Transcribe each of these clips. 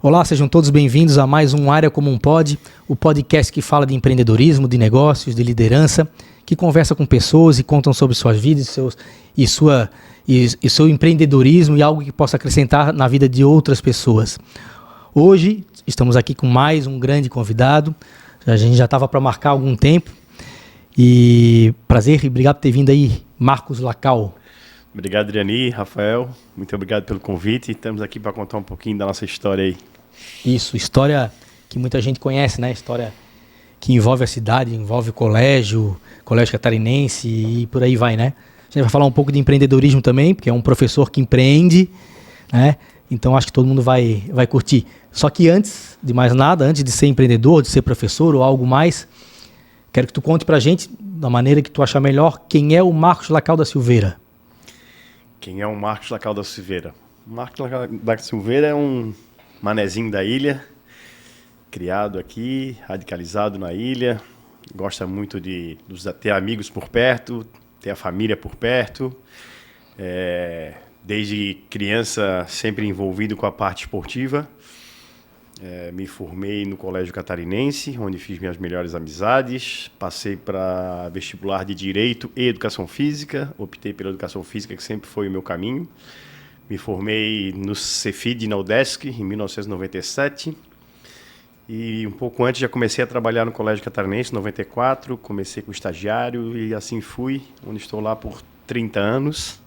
Olá, sejam todos bem-vindos a mais um Área Como Pode, o podcast que fala de empreendedorismo, de negócios, de liderança, que conversa com pessoas e contam sobre suas vidas e seu empreendedorismo e algo que possa acrescentar na vida de outras pessoas. Hoje estamos aqui com mais um grande convidado, a gente já estava para marcar há algum tempo, e prazer e obrigado por ter vindo aí, Marcos Lacal. Obrigado, Adriani, Rafael, muito obrigado pelo convite. Estamos aqui para contar um pouquinho da nossa história aí. Isso, história que muita gente conhece, né? História que envolve a cidade, envolve o colégio catarinense e por aí vai, né? A gente vai falar um pouco de empreendedorismo também, porque é um professor que empreende, né? Então acho que todo mundo vai curtir. Só que antes de mais nada, antes de ser empreendedor, de ser professor ou algo mais, quero que tu conte pra gente, da maneira que tu achar melhor, quem é o Marcos Lacal da Silveira. Quem é o Marcos Lacal da Silveira? O Marcos Lacal da Silveira é um manezinho da ilha, criado aqui, radicalizado na ilha, gosta muito de ter amigos por perto, ter a família por perto, desde criança sempre envolvido com a parte esportiva. Me formei no Colégio Catarinense, onde fiz minhas melhores amizades, passei para vestibular de Direito e Educação Física, optei pela Educação Física, que sempre foi o meu caminho. Me formei no Cefid, na UDESC, em 1997, e um pouco antes já comecei a trabalhar no Colégio Catarinense, em 94, comecei como estagiário e assim fui, onde estou lá por 30 anos.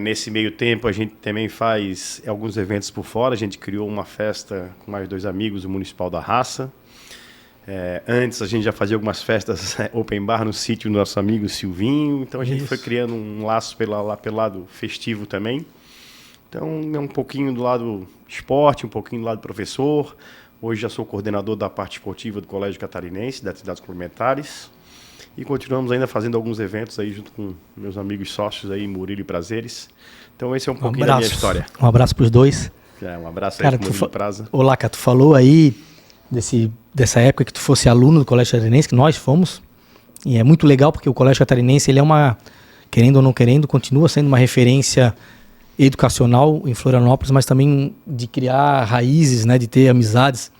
Nesse meio tempo a gente também faz alguns eventos por fora, a gente criou uma festa com mais 2 amigos, o Municipal da Raça. Antes a gente já fazia algumas festas open bar no sítio do nosso amigo Silvinho, então a gente foi criando um laço pelo lado festivo também. Então é um pouquinho do lado esporte, um pouquinho do lado professor. Hoje já sou coordenador da parte esportiva do Colégio Catarinense, das atividades complementares. E continuamos ainda fazendo alguns eventos aí junto com meus amigos sócios aí, Murilo e Prazeres. Então esse é um pouquinho da minha história. Um abraço para os dois. Um abraço aí, cara, Murilo e Praza. Ô Laca, tu falou aí dessa época que tu fosse aluno do Colégio Catarinense, que nós fomos. E é muito legal porque o Colégio Catarinense, ele é querendo ou não querendo, continua sendo uma referência educacional em Florianópolis, mas também de criar raízes, né, de ter amizades.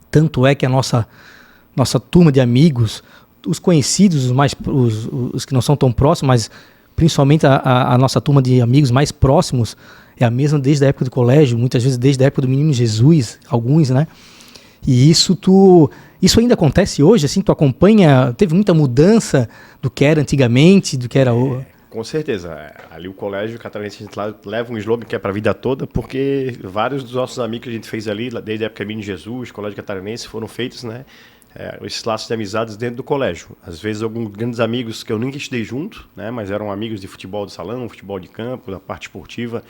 Tanto é que a nossa turma de amigos, os conhecidos, os que não são tão próximos, mas principalmente a nossa turma de amigos mais próximos, é a mesma desde a época do colégio, muitas vezes desde a época do Menino Jesus, alguns, né? E isso ainda acontece hoje, assim, tu acompanha, teve muita mudança do que era antigamente, do que era hoje? Com certeza. Ali o Colégio Catarinense, a gente leva um slogan que é para a vida toda, porque vários dos nossos amigos que a gente fez ali, desde a época do Menino Jesus, Colégio Catarinense, foram feitos, né? Esses laços de amizades dentro do colégio. Às vezes alguns grandes amigos que eu nunca estudei junto, né, mas eram amigos de futebol de salão, futebol de campo, da parte esportiva,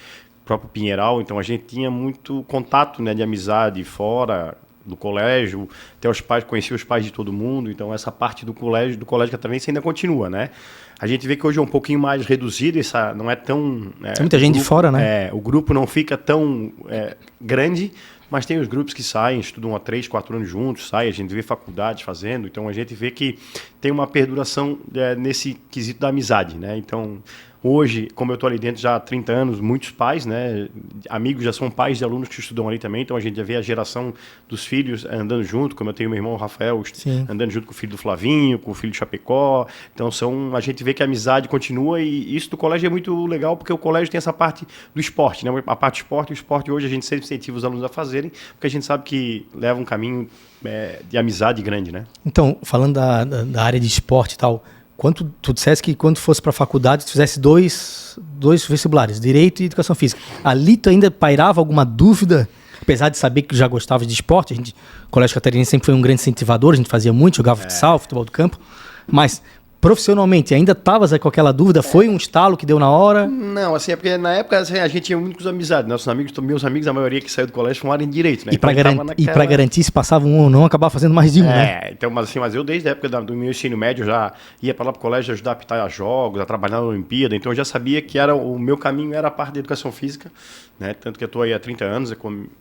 próprio Pinheiral, então a gente tinha muito contato, né, de amizade fora do colégio, até os pais, conhecia os pais de todo mundo, então essa parte do colégio Catarinense ainda continua, né? A gente vê que hoje é um pouquinho mais reduzido, não é tão... Tem muita gente de fora, né? O grupo não fica tão grande, mas tem os grupos que saem, estudam há 3, 4 anos juntos, a gente vê faculdades fazendo, então a gente vê que tem uma perduração nesse quesito da amizade, né? Então, hoje, como eu estou ali dentro já há 30 anos, muitos pais, né, amigos já são pais de alunos que estudam ali também, então a gente já vê a geração dos filhos andando junto, como eu tenho meu irmão Rafael, andando junto com o filho do Flavinho, com o filho de Chapecó, então a gente vê que a amizade continua e isso do colégio é muito legal, porque o colégio tem essa parte do esporte, né, a parte do esporte, o esporte hoje a gente sempre incentiva os alunos a fazerem, porque a gente sabe que leva um caminho de amizade grande, né? Então, falando da área de esporte e tal, tu disseste que quando fosse para a faculdade tu fizesse dois vestibulares, Direito e Educação Física. Ali tu ainda pairava alguma dúvida, apesar de saber que já gostava de esporte, o Colégio Catarinense sempre foi um grande incentivador, a gente fazia muito, jogava futsal, futebol do campo, mas profissionalmente ainda estavas com aquela dúvida? Foi um estalo que deu na hora? Não, assim, é porque na época assim, a gente tinha muitas amizades. Meus amigos, a maioria que saiu do colégio formaram em Direito, né? E para garantir se passava um ou não, acabava fazendo mais de um, né? Então, mas eu desde a época do meu ensino médio já ia para lá pro colégio ajudar a apitar a jogos, a trabalhar na Olimpíada, então eu já sabia que o meu caminho era a parte da educação física, né? Tanto que eu estou aí há 30 anos,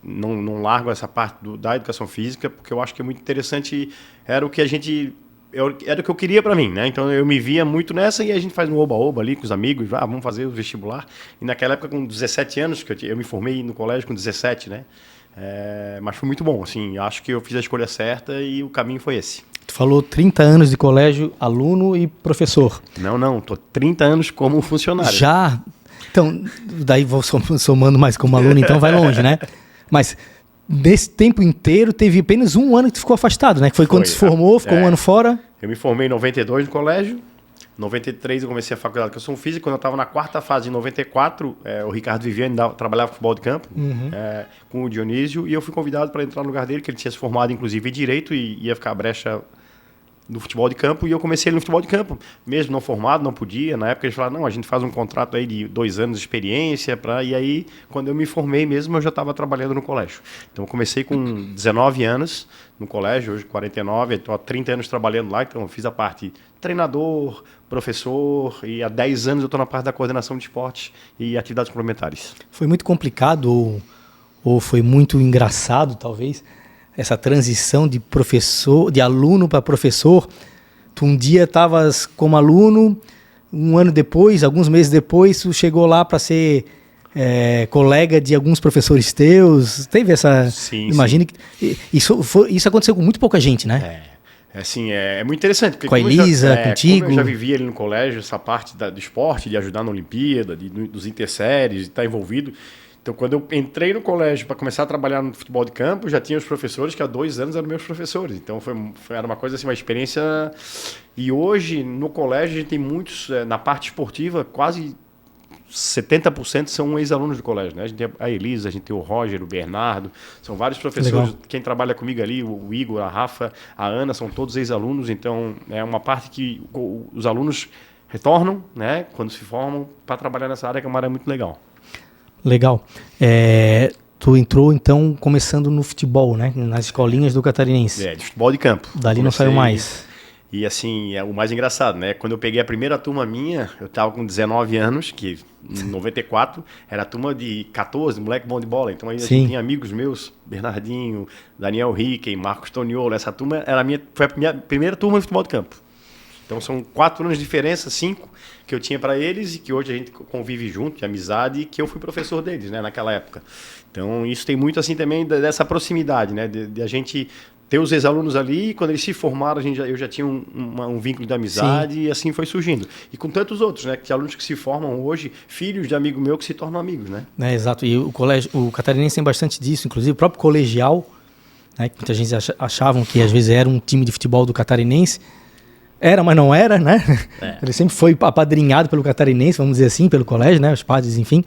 não largo essa parte da educação física, porque eu acho que é muito interessante, era o que eu queria para mim, né? Então eu me via muito nessa e a gente faz um oba-oba ali com os amigos, vamos fazer o vestibular. E naquela época, com 17 anos, que eu me formei no colégio com 17, né? Mas foi muito bom, assim, acho que eu fiz a escolha certa e o caminho foi esse. Tu falou 30 anos de colégio, aluno e professor. Não, tô 30 anos como funcionário. Já? Então, daí vou somando mais como aluno, então vai longe, né? Mas nesse tempo inteiro teve apenas um ano que tu ficou afastado, né? Que foi quando se formou, ficou um ano fora. Eu me formei em 92 no colégio. Em 93 eu comecei a faculdade de Educação Física. Quando eu estava na quarta fase, em 94, o Ricardo Viviani trabalhava futebol de campo com o Dionísio. E eu fui convidado para entrar no lugar dele, que ele tinha se formado, inclusive, em Direito e ia ficar a brecha no futebol de campo. E eu comecei no futebol de campo. Mesmo não formado, não podia. Na época eles falaram, não, a gente faz um contrato aí de 2 anos de experiência. E aí, quando eu me formei mesmo, eu já estava trabalhando no colégio. Então eu comecei com 19 anos no colégio, hoje 49, estou há 30 anos trabalhando lá, então eu fiz a parte treinador, professor, e há 10 anos eu estou na parte da coordenação de esportes e atividades complementares. Foi muito complicado ou foi muito engraçado, talvez, essa transição de professor, de aluno para professor? Tu um dia estavas como aluno, um ano depois, alguns meses depois, tu chegou lá para ser colega de alguns professores teus. Teve essa... Sim, imagine que isso aconteceu com muito pouca gente, né? Assim, é muito interessante. Porque com a Elisa, contigo. Como eu já vivia ali no colégio, essa parte do esporte, de ajudar na Olimpíada, dos interséries, de estar envolvido. Então, quando eu entrei no colégio para começar a trabalhar no futebol de campo, já tinha os professores que há 2 anos eram meus professores. Então, era uma coisa assim, uma experiência... E hoje, no colégio, a gente tem muitos, na parte esportiva, quase 70% são ex-alunos do colégio, né? A gente tem a Elisa, a gente tem o Roger, o Bernardo, são vários professores. Legal. Quem trabalha comigo ali, o Igor, a Rafa, a Ana, são todos ex-alunos. Então, é uma parte que os alunos retornam, né? Quando se formam, para trabalhar nessa área, que é uma área muito legal. Legal. Tu entrou, então, começando no futebol, né? Nas escolinhas do Catarinense. De futebol de campo. Dali não saiu mais. E assim, é o mais engraçado, né? Quando eu peguei a primeira turma minha, eu tava com 19 anos, que em 94 era a turma de 14, moleque bom de bola. Então aí tinha amigos meus, Bernardinho, Daniel Ricken, Marcos Toniolo. Essa turma foi a minha primeira turma de futebol de campo. Então são 4 anos de diferença, 5 que eu tinha para eles e que hoje a gente convive junto, de amizade, e que eu fui professor deles, né, naquela época. Então isso tem muito assim também dessa proximidade, né, de a gente ter os ex-alunos ali, e quando eles se formaram, eu já tinha um vínculo de amizade. Sim. E assim foi surgindo. E com tantos outros, né, que alunos que se formam hoje, filhos de amigo meu que se tornam amigos, né? Exato, e o Catarinense tem bastante disso, inclusive o próprio colegial, né, que muita gente achavam que às vezes era um time de futebol do Catarinense. Era, mas não era, né? Ele sempre foi apadrinhado pelo Catarinense, vamos dizer assim, pelo colégio, né? Os padres, enfim.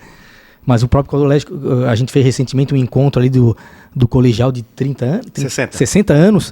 Mas o próprio colégio, a gente fez recentemente um encontro ali do colegial de 30 anos, 60 anos,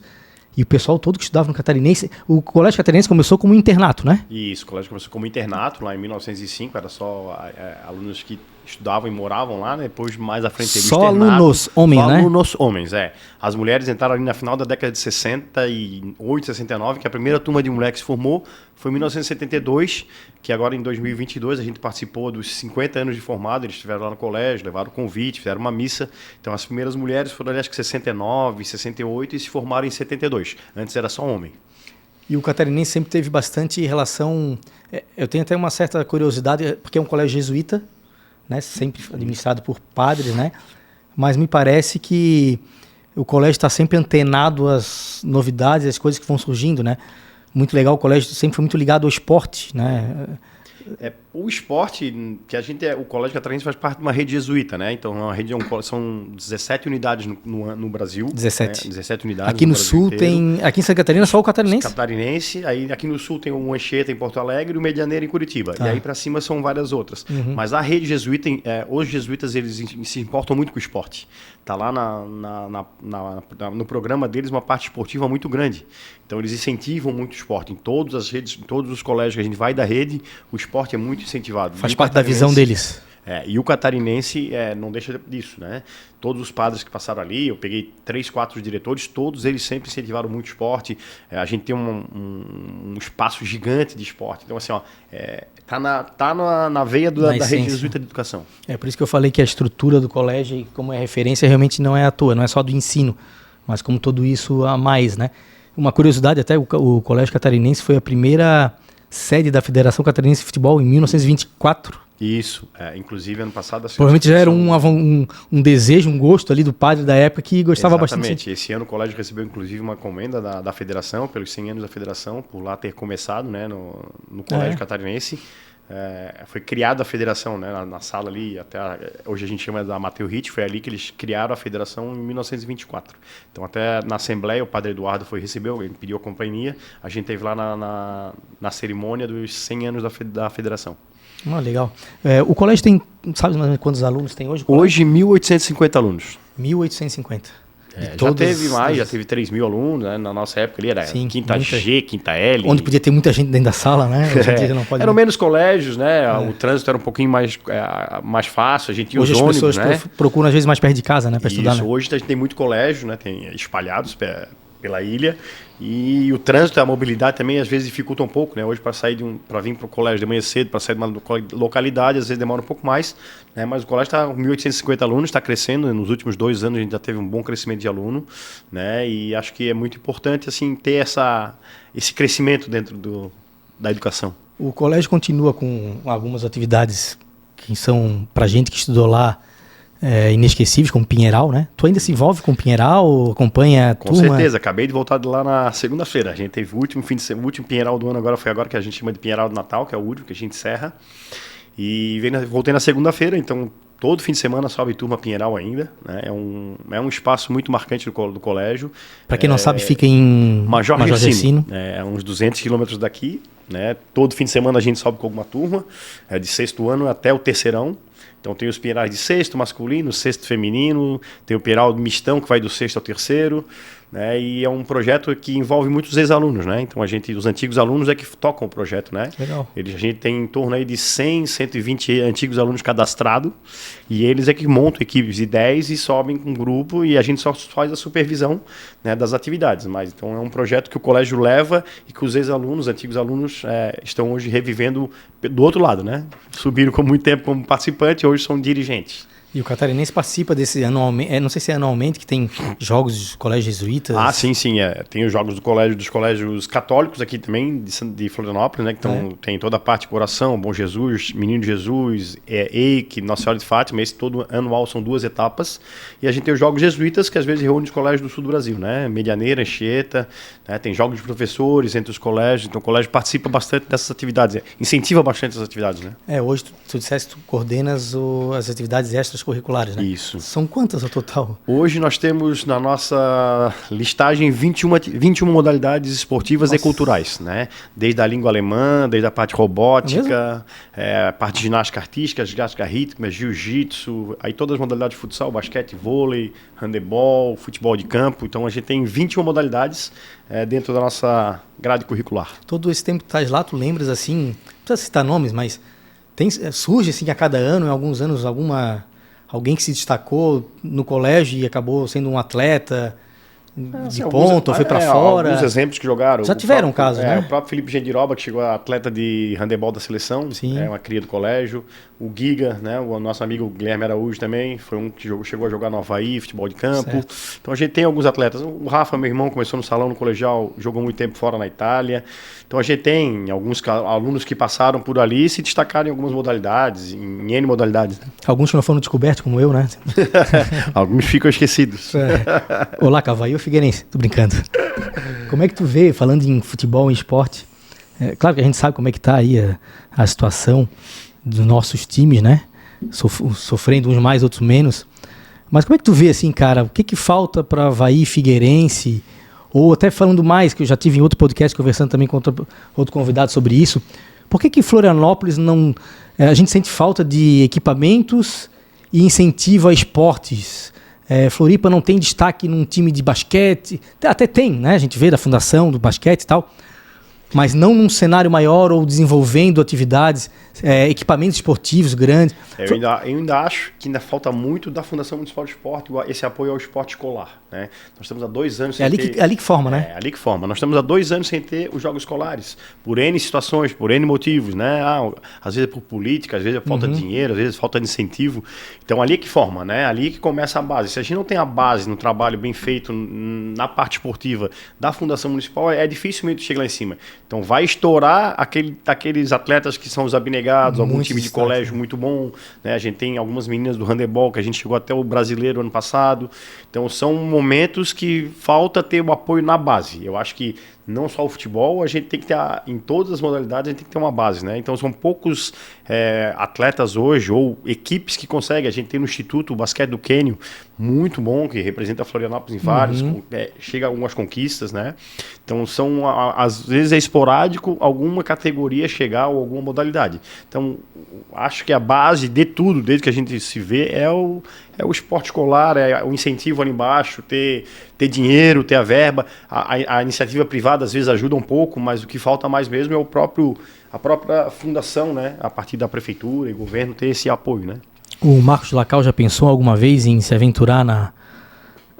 e o pessoal todo que estudava no Catarinense, o colégio Catarinense começou como internato, né? Isso, o colégio começou como internato lá em 1905, era só alunos que estudavam e moravam lá, né? Depois mais à frente teve o externato. Só alunos homens, né? Só alunos homens, As mulheres entraram ali na final da década de 68, 69, que a primeira turma de moleques se formou, foi em 1972, que agora em 2022 a gente participou dos 50 anos de formado, eles estiveram lá no colégio, levaram o convite, fizeram uma missa. Então as primeiras mulheres foram ali acho que 69, 68 e se formaram em 72. Antes era só homem. E o Catarinense sempre teve bastante relação... Eu tenho até uma certa curiosidade, porque é um colégio jesuíta, né, sempre administrado por padres, né? Mas me parece que o colégio está sempre antenado às novidades, às coisas que vão surgindo, né? Muito legal, o colégio sempre foi muito ligado ao esporte, né? O esporte, que o Colégio Catarinense faz parte de uma rede jesuíta, né? Então, são 17 unidades no Brasil. 17. Né? 17 unidades. Aqui no sul tem... Aqui em Santa Catarina só o Catarinense? Catarinense. Aí aqui no sul tem o Anchieta em Porto Alegre e o Medianeira em Curitiba. E aí para cima são várias outras. Uhum. Mas a rede jesuíta, os jesuítas, eles se importam muito com o esporte. Está lá no programa deles uma parte esportiva muito grande. Então, eles incentivam muito o esporte. Em todas as redes, em todos os colégios que a gente vai da rede, o esporte é muito incentivado. Faz parte da visão deles. E o Catarinense não deixa disso, né? Todos os padres que passaram ali, eu peguei 3, 4 diretores, todos eles sempre incentivaram muito o esporte. A gente tem um espaço gigante de esporte. Então, assim, tá na veia da rede jesuíta de educação. É por isso que eu falei que a estrutura do colégio, como é referência, realmente não é à toa, não é só do ensino, mas como tudo isso a mais, né? Uma curiosidade, até o Colégio Catarinense foi a primeira sede da Federação Catarinense de Futebol em 1924. Isso, inclusive ano passado... Provavelmente já era um desejo, um gosto ali do padre da época que gostava bastante. Exatamente, esse ano o colégio recebeu inclusive uma comenda da federação, pelos 100 anos da federação, por lá ter começado, né, no colégio catarinense. Foi criada a federação, né, na sala ali, hoje a gente chama da Mateu Ritt, foi ali que eles criaram a federação em 1924. Então até na Assembleia o padre Eduardo recebeu, ele pediu a companhia, a gente esteve lá na cerimônia dos 100 anos da federação. Legal. O colégio tem, sabe mais ou menos quantos alunos tem hoje? Hoje, 1.850 alunos. 1.850. Já teve mais, já teve 3.000 alunos, né? Na nossa época ali era quinta G, quinta L. Onde podia ter muita gente dentro da sala, né? Hoje em dia não pode. Eram menos colégios, né? O trânsito era um pouquinho mais fácil, a gente tinha hoje os ônibus, né? Hoje as pessoas procuram às vezes mais perto de casa, né? Para estudar, né? Hoje a gente tem muito colégio, né? Tem espalhados pela ilha. E o trânsito, a mobilidade também às vezes dificulta um pouco, né? Hoje para vir para o colégio de manhã cedo, para sair de uma localidade, às vezes demora um pouco mais, né? Mas o colégio está com 1.850 alunos, está crescendo. Nos últimos 2 anos a gente já teve um bom crescimento de aluno, né? E acho que é muito importante assim ter esse crescimento dentro da educação. O colégio continua com algumas atividades que são para gente que estudou lá inesquecíveis, como Pinheiral, né? Tu ainda se envolve com Pinheiral, acompanha a turma? Com certeza, acabei de voltar de lá na segunda-feira. A gente teve o último Pinheiral do ano, foi agora que a gente chama de Pinheiral do Natal, que é o último que a gente encerra. E voltei na segunda-feira, então todo fim de semana sobe turma Pinheiral ainda, né? É um espaço muito marcante do colégio. Para quem não sabe, fica em Major Gersino. É uns 200 quilômetros daqui, né? Todo fim de semana a gente sobe com alguma turma, de sexto ano até o terceirão. Então tem os Pinheirais de sexto masculino, sexto feminino, tem o Pinheiral mistão que vai do sexto ao terceiro, né? E é um projeto que envolve muitos ex-alunos, né? Então os antigos alunos é que tocam o projeto, né? Legal. A gente tem em torno aí de 100, 120 antigos alunos cadastrados e eles é que montam equipes de 10 e sobem com um grupo e a gente só faz a supervisão, né, das atividades. Mas então é um projeto que o colégio leva e que os ex-alunos, antigos alunos estão hoje revivendo do outro lado, né? Subiram com muito tempo como participante e hoje são dirigentes. E o catarinense participa desse anualmente, não sei se é anualmente, que tem jogos dos colégios jesuítas. Sim. Tem os jogos dos colégios católicos aqui também, de Florianópolis, né? Que tem toda a parte de Coração, Bom Jesus, Menino Jesus, EIC, Nossa Senhora de Fátima. Esse todo anual são 2 etapas. E a gente tem os jogos jesuítas, que às vezes reúnem os colégios do sul do Brasil, né? Medianeira, Anchieta, né? Tem jogos de professores entre os colégios. Então o colégio participa bastante dessas atividades, incentiva bastante essas atividades, né? Hoje tu disseste que tu coordenas as atividades extras curriculares, né? Isso. São quantas ao total? Hoje nós temos na nossa listagem 21 modalidades esportivas e culturais, né? Desde a língua alemã, desde a parte robótica, a parte de ginástica artística, ginástica rítmica, jiu-jitsu, aí todas as modalidades de futsal, basquete, vôlei, handebol, futebol de campo. Então a gente tem 21 modalidades dentro da nossa grade curricular. Todo esse tempo que tu estás lá, tu lembras assim, não precisa citar nomes, mas surge assim a cada ano, em alguns anos, alguém que se destacou no colégio e acabou sendo um atleta de ponta, ou foi para fora. Alguns exemplos que jogaram. Já tiveram casos, né? O próprio Felipe Gendiroba, que chegou a atleta de handebol da seleção, uma cria do colégio. O Giga, né? O nosso amigo Guilherme Araújo também, foi um que chegou a jogar no Havaí, futebol de campo. Certo. Então a gente tem alguns atletas. O Rafa, meu irmão, começou no salão no colegial, jogou muito tempo fora na Itália. Então a gente tem alguns alunos que passaram por ali e se destacaram em algumas modalidades, em N modalidades. Alguns que não foram descobertos, como eu, né? Alguns ficam esquecidos. Olá, Havaí ou Figueirense? Tô brincando. Como é que tu vê, falando em futebol e esporte, claro que a gente sabe como é que tá aí a situação dos nossos times, né? Sofrendo uns mais, outros menos. Mas como é que tu vê, assim, cara, o que falta para Havaí, Figueirense, ou até falando mais, que eu já tive em outro podcast conversando também com outro convidado sobre isso, por que Florianópolis não... a gente sente falta de equipamentos e incentivo a esportes? Floripa não tem destaque num time de basquete, até tem, né? A gente vê da fundação do basquete e tal, mas não num cenário maior ou desenvolvendo atividades, equipamentos esportivos grandes. Eu ainda acho que ainda falta muito da Fundação Municipal de Esporte, esse apoio ao esporte escolar, né? Nós estamos há 2 anos sem ter... É ali que forma, né? É ali que forma. Nós estamos há 2 anos sem ter os jogos escolares, por N situações, por N motivos, né? Às vezes é por política, às vezes é falta de dinheiro, às vezes é falta de incentivo. Então ali que forma, né? Ali que começa a base. Se a gente não tem a base no trabalho bem feito na parte esportiva da Fundação Municipal, dificilmente chegar lá em cima. Então vai estourar aqueles atletas que são os abnegados, algum Muitos time de destaques, colégio muito bom, né? A gente tem algumas meninas do handebol, que a gente chegou até o brasileiro ano passado. Então são momentos que falta ter o apoio na base. Eu acho que não só o futebol, a gente tem que ter, em todas as modalidades, a gente tem que ter uma base, né? Então são poucos atletas hoje, ou equipes que conseguem. A gente tem no Instituto o basquete do Quênio, muito bom, que representa a Florianópolis em vários, chega a algumas conquistas, né? Então às vezes é esporádico alguma categoria chegar ou alguma modalidade. Então acho que a base de tudo, desde que a gente se vê, é o esporte escolar, é o incentivo ali embaixo, ter dinheiro, ter a verba. A iniciativa privada às vezes ajuda um pouco, mas o que falta mais mesmo é a própria fundação, né? A partir da prefeitura e governo ter esse apoio, né? O Marcos Lacal já pensou alguma vez em se aventurar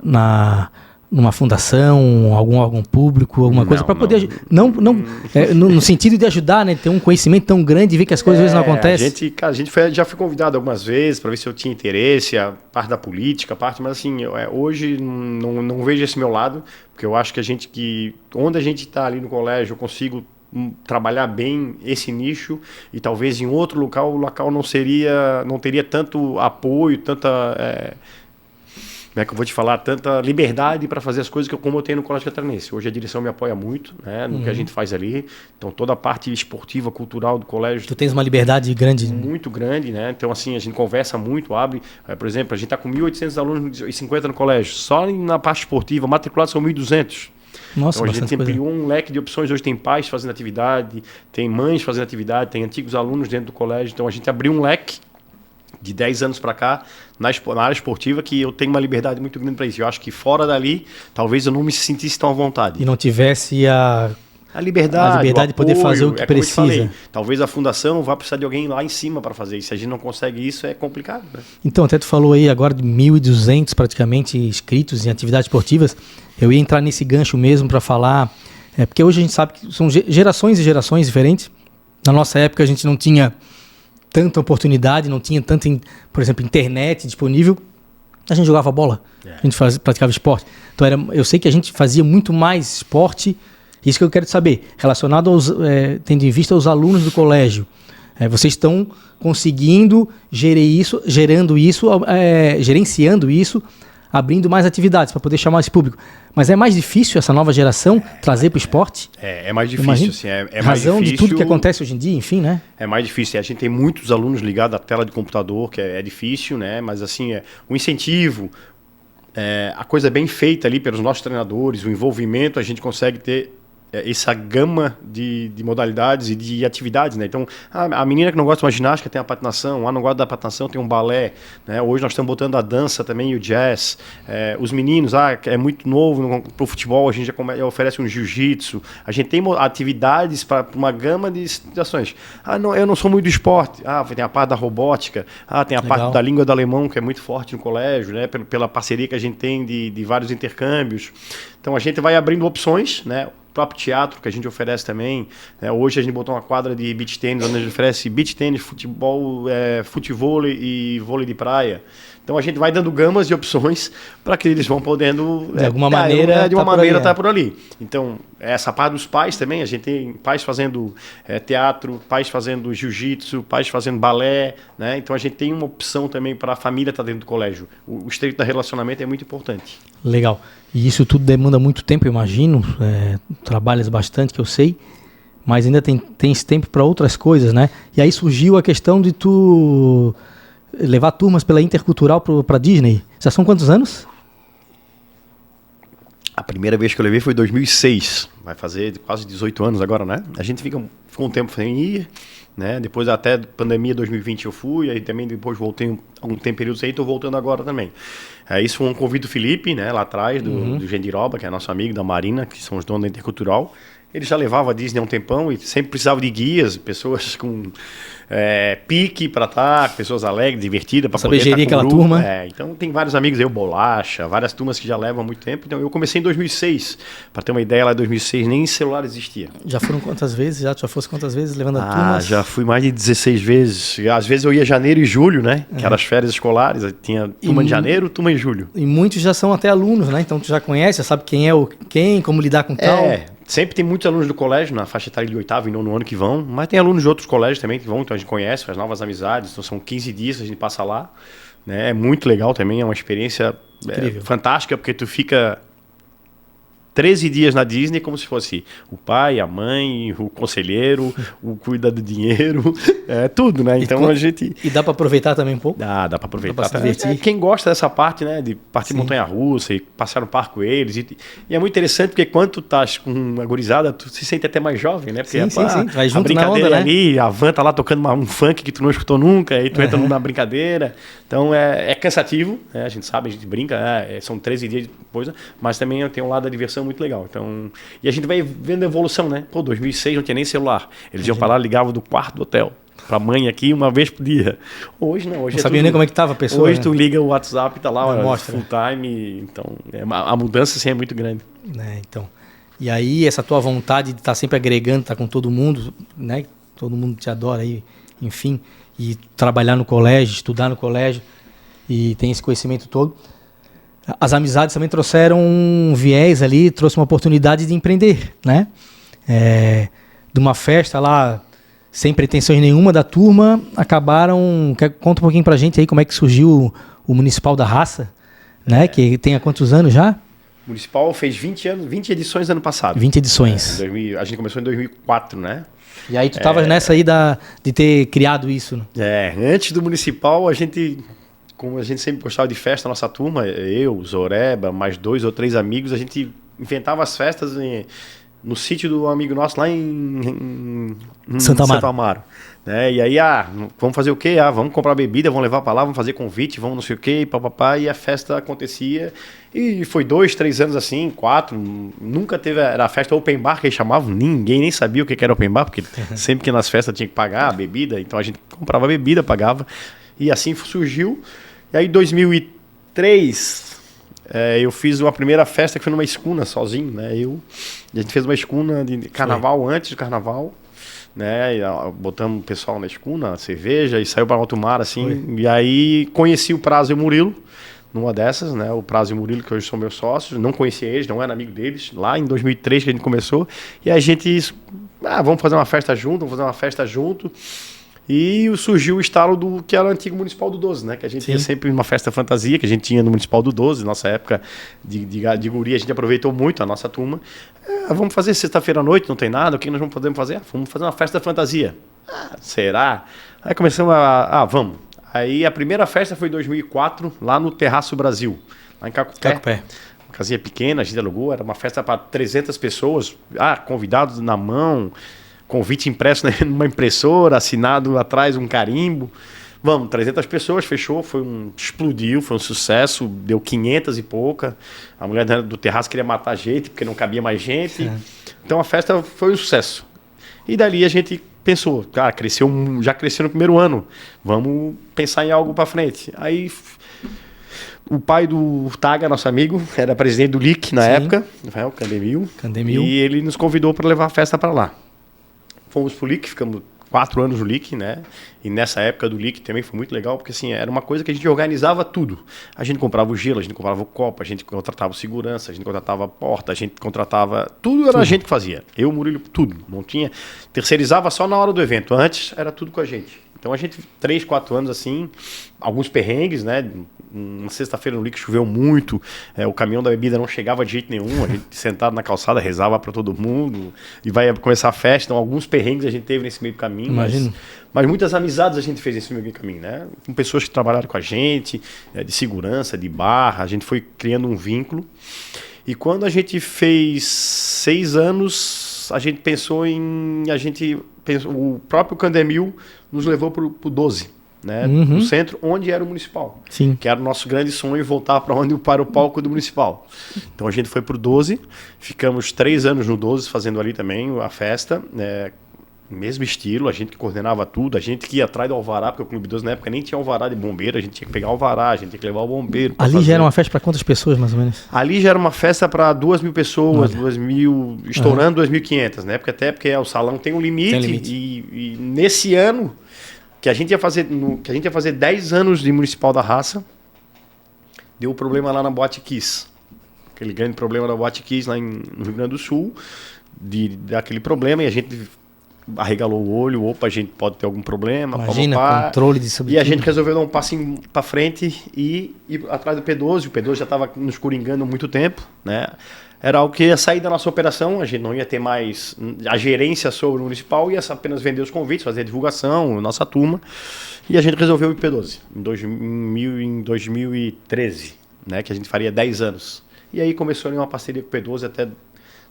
numa fundação, algum órgão público, alguma coisa para poder no sentido de ajudar, né? Ter um conhecimento tão grande e ver que as coisas às vezes não acontecem. A gente já foi convidado algumas vezes para ver se eu tinha interesse, a parte da política, mas assim, hoje não vejo esse meu lado, porque eu acho que onde a gente está ali no colégio, eu consigo trabalhar bem esse nicho, e talvez em outro local não teria tanto apoio, tanta como é que eu vou te falar, tanta liberdade para fazer as coisas como eu tenho no Colégio Catarinense. Hoje a direção me apoia muito, né, no que a gente faz ali. Então toda a parte esportiva, cultural do colégio... Tu tens uma liberdade grande. Muito grande, né? Então assim, a gente conversa muito, abre... por exemplo, a gente está com 1.800 alunos e 50 no colégio. Só na parte esportiva, matriculados são 1.200. Nossa, então a gente ampliou um leque de opções. Hoje tem pais fazendo atividade, tem mães fazendo atividade, tem antigos alunos dentro do colégio. Então a gente abriu um leque de 10 anos para cá, na área esportiva, que eu tenho uma liberdade muito grande para isso. Eu acho que fora dali, talvez eu não me sentisse tão à vontade. E não tivesse a liberdade de poder fazer o que precisa. Falei, talvez a fundação vá precisar de alguém lá em cima para fazer isso. Se a gente não consegue isso, é complicado, né? Então, até tu falou aí agora de 1.200 praticamente inscritos em atividades esportivas. Eu ia entrar nesse gancho mesmo para falar, porque hoje a gente sabe que são gerações e gerações diferentes. Na nossa época a gente não tinha tanta oportunidade, não tinha tanta, por exemplo, internet disponível. A gente jogava bola, a gente praticava esporte. Então eu sei que a gente fazia muito mais esporte. Isso que eu quero saber, relacionado tendo em vista os alunos do colégio. Vocês estão conseguindo gerenciando isso, abrindo mais atividades para poder chamar esse público. Mas é mais difícil essa nova geração trazer para o esporte? É mais difícil. Assim, mais razão difícil, de tudo que acontece hoje em dia, enfim, né? É mais difícil. A gente tem muitos alunos ligados à tela de computador, que é difícil, né? Mas assim, o incentivo, a coisa bem feita ali pelos nossos treinadores, o envolvimento, a gente consegue ter essa gama de modalidades e de atividades, né? Então, a menina que não gosta de uma ginástica tem a patinação, não gosta da patinação tem um balé, né? Hoje nós estamos botando a dança também e o jazz. Os meninos, é muito novo para o futebol, a gente já oferece um jiu-jitsu. A gente tem atividades para uma gama de situações. Eu não sou muito do esporte. Tem a parte da robótica, tem a parte da língua do alemão, que é muito forte no colégio, né? Pela parceria que a gente tem de vários intercâmbios. Então, a gente vai abrindo opções, né? Próprio teatro que a gente oferece também, né? Hoje a gente botou uma quadra de beach tênis, onde a gente oferece beach tênis, futebol, futevôlei e vôlei de praia. Então a gente vai dando gamas de opções para que eles vão podendo de alguma maneira estar por ali. Então essa parte dos pais também, a gente tem pais fazendo teatro, pais fazendo jiu-jitsu, pais fazendo balé, né? Então a gente tem uma opção também para a família estar dentro do colégio. O estreito da relacionamento é muito importante. Legal. E isso tudo demanda muito tempo, eu imagino. Trabalhas bastante, que eu sei, mas ainda tem esse tempo para outras coisas, né? E aí surgiu a questão de tu levar turmas pela Intercultural para Disney. Já são quantos anos? A primeira vez que eu levei foi em 2006. Vai fazer quase 18 anos agora, né? A gente ficou um tempo sem ir, né? Depois até pandemia 2020 eu fui, aí também depois voltei algum período sem, estou voltando agora também. Isso foi um convite do Felipe, né? Lá atrás, do Gendiroba, que é nosso amigo, da Marina, que são os donos da Intercultural. Ele já levava a Disney há um tempão e sempre precisava de guias, pessoas com pique para estar, pessoas alegres, divertidas, para poder gerir estar com aquela grupo. turma. Então tem vários amigos, Bolacha, várias turmas que já levam há muito tempo. Então eu comecei em 2006, para ter uma ideia, lá em 2006 nem celular existia. Já foram quantas vezes? Já fosse quantas vezes levando a turma? Já fui mais de 16 vezes. Às vezes eu ia janeiro e julho, né? Que eram as férias escolares, tinha turma em janeiro, turma em julho. E muitos já são até alunos, né? Então tu já conhece, já sabe quem é quem, como lidar com tal. Sempre tem muitos alunos do colégio, na faixa etária de 8º e 9º ano que vão, mas tem alunos de outros colégios também que vão, então a gente conhece, faz novas amizades, então são 15 dias que a gente passa lá, né? É muito legal também, é uma experiência fantástica, porque tu fica 13 dias na Disney como se fosse o pai, a mãe, o conselheiro, o cuida do dinheiro, tudo, né? Então a gente... E dá para aproveitar também um pouco? Dá para aproveitar. Dá pra se divertir. Quem gosta dessa parte, né? De partir montanha-russa e passear no parque com eles. E é muito interessante porque quando tu estás com uma gurizada, tu se sente até mais jovem, né? Porque sim. Vai junto a brincadeira na onda, ali, né? a van tá lá tocando um funk que tu não escutou nunca, aí tu entra na brincadeira. Então é cansativo, né? A gente sabe, a gente brinca, são 13 dias de coisa, mas também tem um lado da diversão muito legal. Então, e a gente vai vendo a evolução, né? Pô, 2006 não tinha nem celular. Eles iam para lá, ligavam do quarto do hotel pra mãe aqui uma vez por dia. Hoje não. Hoje não sabia nem como é que tava a pessoa. Hoje tu liga o WhatsApp, tá lá, mostra, full time. Então, a mudança assim é muito grande. Então. E aí, essa tua vontade de estar sempre agregando, estar com todo mundo, né? Todo mundo te adora aí, enfim. E trabalhar no colégio, estudar no colégio. E tem esse conhecimento todo. As amizades também trouxeram um viés ali, trouxe uma oportunidade de empreender, né? De uma festa lá, sem pretensões nenhuma da turma, acabaram... Conta um pouquinho pra gente aí como é que surgiu o Municipal da Raça, né? Que tem há quantos anos já? O Municipal fez 20 edições ano passado. 20 edições. A gente começou em 2004, né? E aí tu estavas nessa aí de ter criado isso, né? Antes do Municipal, como a gente sempre gostava de festa, a nossa turma, eu, Zoreba, mais 2 ou 3 amigos, a gente inventava as festas no sítio do amigo nosso lá em Santo Amaro. Né? E aí, vamos fazer o quê? Vamos comprar bebida, vamos levar para lá, vamos fazer convite, vamos não sei o quê, papapá, e a festa acontecia. E foi 2, 3 anos assim, 4, nunca teve, era a festa open bar que eles chamavam, ninguém nem sabia o que era open bar, porque sempre que nas festas tinha que pagar a bebida, então a gente comprava bebida, pagava, e assim surgiu. E aí, em 2003, eu fiz uma primeira festa que foi numa escuna, sozinho, né? A gente fez uma escuna de carnaval, antes do carnaval, né? E botamos o pessoal na escuna, cerveja, e saiu para alto mar, assim. Foi. E aí, conheci o Prazo e o Murilo, numa dessas, né? O Prazo e o Murilo, que hoje são meus sócios, não conhecia eles, não era amigo deles, lá em 2003 que a gente começou. E a gente, vamos fazer uma festa junto, E surgiu o estalo do que era o antigo Municipal do 12, né? Que a gente tinha sempre uma festa fantasia que a gente tinha no Municipal do 12, nossa época de guri, a gente aproveitou muito a nossa turma. Vamos fazer sexta-feira à noite, não tem nada, o que nós vamos poder fazer? Vamos fazer uma festa fantasia. Será? Aí começamos vamos. Aí a primeira festa foi em 2004, lá no Terraço Brasil, lá em Cacupé. Uma casinha pequena, a gente alugou, era uma festa para 300 pessoas, convidados na mão, convite impresso numa impressora, assinado atrás um carimbo. Vamos, 300 pessoas, fechou, explodiu, foi um sucesso, deu 500 e pouca. A mulher do terraço queria matar a gente, porque não cabia mais gente. Então a festa foi um sucesso. E dali a gente pensou, já cresceu no primeiro ano, vamos pensar em algo para frente. Aí o pai do Taga, nosso amigo, era presidente do LIC na época, Rafael Candemil, e ele nos convidou para levar a festa para lá. Fomos pro LIC, ficamos 4 anos no LIC, né? E nessa época do LIC também foi muito legal, porque assim, era uma coisa que a gente organizava tudo. A gente comprava o gelo, a gente comprava o copo, a gente contratava segurança, a gente contratava a porta, a gente contratava... Tudo era a gente que fazia. Eu, Murilo, tudo. Não tinha... Terceirizava só na hora do evento. Antes, era tudo com a gente. Então a gente, 3, 4 anos assim, alguns perrengues, né? Uma sexta-feira no LIC choveu muito, o caminhão da bebida não chegava de jeito nenhum, a gente sentado na calçada rezava para todo mundo e vai começar a festa, então alguns perrengues a gente teve nesse meio do caminho, mas muitas amizades a gente fez nesse meio do caminho, né? Com pessoas que trabalharam com a gente, de segurança, de barra, a gente foi criando um vínculo. E quando a gente fez 6 anos, a gente pensou o próprio Candemil nos levou para o 12. Né, no centro, onde era o Municipal. Sim. Que era o nosso grande sonho, voltar para o palco do Municipal. Então a gente foi para o 12, ficamos 3 anos no 12 fazendo ali também a festa, mesmo estilo, a gente que coordenava tudo, a gente que ia atrás do alvará, porque o Clube 12 na época nem tinha alvará de bombeiro, a gente tinha que pegar o alvará, a gente tinha que levar o bombeiro. Ali já era uma festa para quantas pessoas, mais ou menos? Ali já era uma festa para 2.000 pessoas, 2.000, estourando 2.500, né? Porque o salão tem um limite, e nesse ano que a gente ia fazer 10 anos de Municipal da Raça, deu um problema lá na Boate Kiss. Aquele grande problema da Boate Kiss lá no Rio Grande do Sul. daquele problema, e a gente arregalou o olho, opa, a gente pode ter algum problema. Imagina, controle de E a gente resolveu dar um passinho para frente e ir atrás do P12. O P12 já estava nos coringando há muito tempo, né? Era algo que ia sair da nossa operação, a gente não ia ter mais a gerência sobre o municipal, ia apenas vender os convites, fazer a divulgação, nossa turma. E a gente resolveu o P12 em 2013, né? Que a gente faria 10 anos. E aí começou uma parceria com o P12 até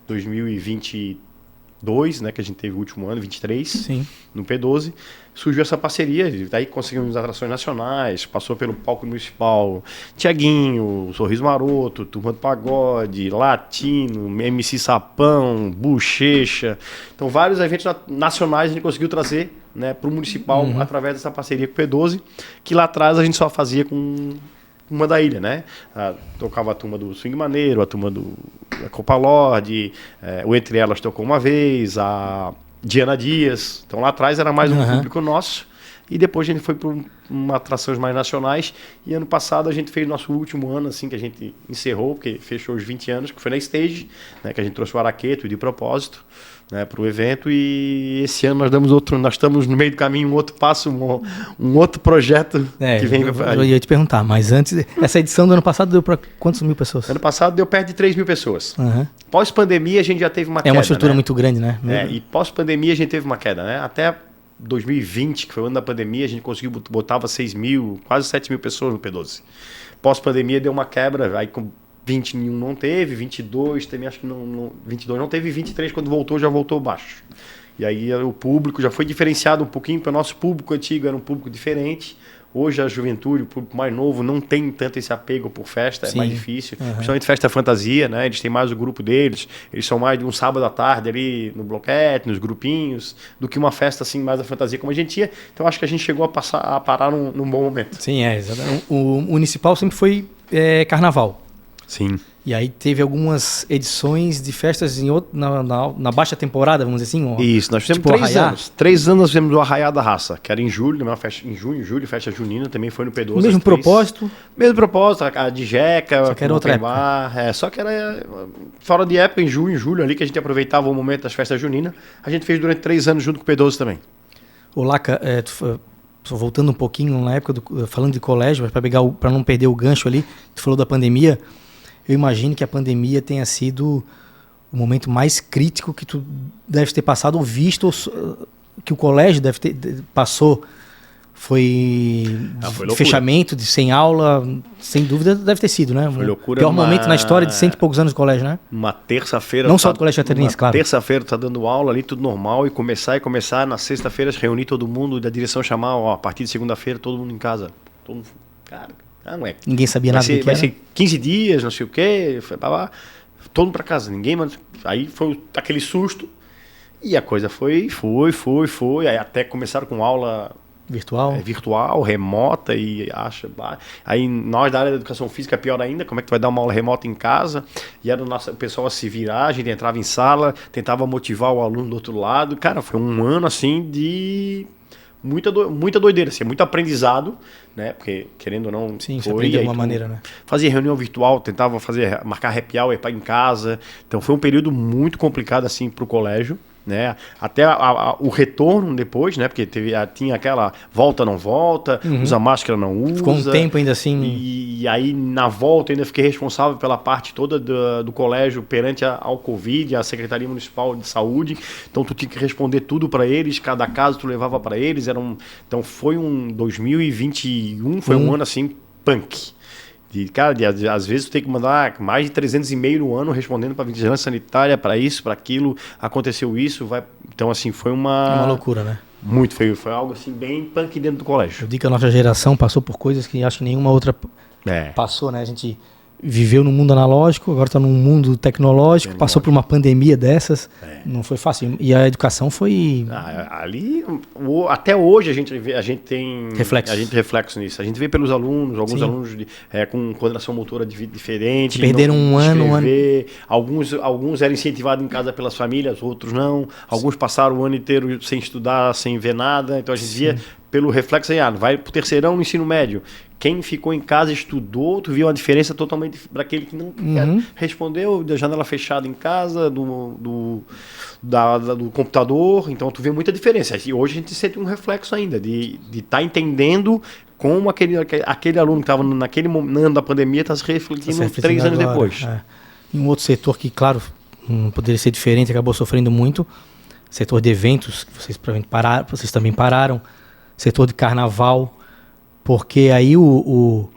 2022, né, que a gente teve o último ano, 23, Sim. No P12, surgiu essa parceria, daí conseguimos atrações nacionais, passou pelo palco municipal, Tiaguinho, Sorriso Maroto, Turma do Pagode, Latino, MC Sapão, Bochecha, então vários eventos nacionais a gente conseguiu trazer, né, para o municipal através dessa parceria com o P12, que lá atrás a gente só fazia com uma da ilha, né? Tocava a turma do Swing Maneiro, a turma do Copa Lorde, o Entre Elas tocou uma vez, a Diana Dias. Então lá atrás era mais um público nosso. E depois a gente foi para atrações mais nacionais. E ano passado a gente fez nosso último ano, assim, que a gente encerrou, porque fechou os 20 anos, que foi na Stage, né? Que a gente trouxe o Araqueto de propósito, né, para o evento. E esse ano nós estamos no meio do caminho, um outro passo, um outro projeto que vem. Eu ia te perguntar, mas antes, essa edição do ano passado deu para quantas mil pessoas? Ano passado deu perto de 3 mil pessoas. Pós-pandemia a gente já teve uma queda. É uma estrutura, né, muito grande, né? E pós-pandemia a gente teve uma queda, né? Até 2020, que foi o ano da pandemia, a gente conseguiu, botava 6 mil, quase 7 mil pessoas no P12. Pós-pandemia deu uma quebra, aí com 21 não teve, 22 também acho que não 22 não teve, 23 quando voltou já voltou baixo. E aí o público já foi diferenciado um pouquinho, para o nosso público antigo era um público diferente. Hoje a juventude, o público mais novo, não tem tanto esse apego por festa, Sim. É mais difícil. Principalmente festa fantasia, né? Eles têm mais o grupo deles, eles são mais de um sábado à tarde ali no bloquete, nos grupinhos, do que uma festa assim mais da fantasia como a gente ia. Então acho que a gente chegou a parar num bom momento. Sim, exatamente. O municipal sempre foi carnaval. Sim. E aí teve algumas edições de festas na baixa temporada, vamos dizer assim? Isso, nós fizemos tipo 3 anos. 3 anos nós fizemos o Arraiá da Raça, que era em julho, uma festa, em junho, julho, festa junina, também foi no P12. O mesmo propósito? Mesmo propósito, a de Jeca. Só que era outra época. Só que era fora de época, em junho, julho ali, que a gente aproveitava o momento das festas juninas. A gente fez durante 3 anos junto com o P12 também. Ô Laca, voltando um pouquinho na época, falando de colégio, para não perder o gancho ali, tu falou da pandemia. Eu imagino que a pandemia tenha sido o momento mais crítico que tu deve ter passado ou visto, que o colégio passou. Foi fechamento, sem aula, sem dúvida deve ter sido, né? Foi loucura. Pior momento na história de 100 e poucos anos de colégio, né? Uma terça-feira. Não só do colégio catarinense, claro. Terça-feira tá dando aula ali, tudo normal, e começar na sexta-feira, reunir todo mundo, da direção chamar, a partir de segunda-feira, todo mundo em casa. Todo mundo, cara... Não é. Ninguém sabia nada do que vai era. ser 15 dias, não sei o quê, todo mundo para casa, ninguém, aí foi aquele susto e a coisa foi, aí até começaram com aula virtual, remota, e aí nós da área da educação física, pior ainda, como é que tu vai dar uma aula remota em casa? E era o pessoal a se virar, a gente entrava em sala, tentava motivar o aluno do outro lado, cara, foi um ano assim de... Muita doideira, assim, muito aprendizado, né? Porque, querendo ou não... Sim, você aprendeu de alguma maneira, né? Fazia reunião virtual, tentava marcar happy hour em casa. Então, foi um período muito complicado, assim, para o colégio, né? Até o retorno depois, né? Porque tinha aquela volta, não volta, usa máscara, não usa. Ficou um tempo ainda assim... E aí, na volta, eu ainda fiquei responsável pela parte toda do colégio perante ao Covid, a Secretaria Municipal de Saúde. Então, tu tinha que responder tudo para eles, cada caso tu levava para eles. Então, foi um 2021, foi um ano, assim, punk. Às vezes tu tem que mandar mais de 300 e-mails no ano respondendo para vigilância sanitária, para isso, para aquilo, aconteceu isso, então assim, foi uma loucura, né? Muito feio, foi algo assim bem punk dentro do colégio. Eu digo que a nossa geração passou por coisas que acho que nenhuma outra passou, né? A gente viveu no mundo analógico, agora está num mundo tecnológico, passou por uma pandemia dessas, não foi fácil. E a educação foi... ali, até hoje a gente tem reflexo nisso. A gente vê pelos alunos, alguns alunos com coordenação motora diferente. Perderam um ano. Alguns eram incentivados em casa pelas famílias, outros não. Alguns passaram o ano inteiro sem estudar, sem ver nada. Então a gente via pelo reflexo aí, vai pro terceirão no ensino médio. Quem ficou em casa estudou, tu viu a diferença totalmente daquele que não respondeu, da janela fechada em casa, do computador. Então tu vê muita diferença. E hoje a gente sente um reflexo ainda de estar entendendo como aquele aluno que estava naquele ano da pandemia está se refletindo 3 anos agora, depois. É. E um outro setor que, claro, não poderia ser diferente, acabou sofrendo muito, setor de eventos, que vocês também pararam, setor de carnaval, porque aí o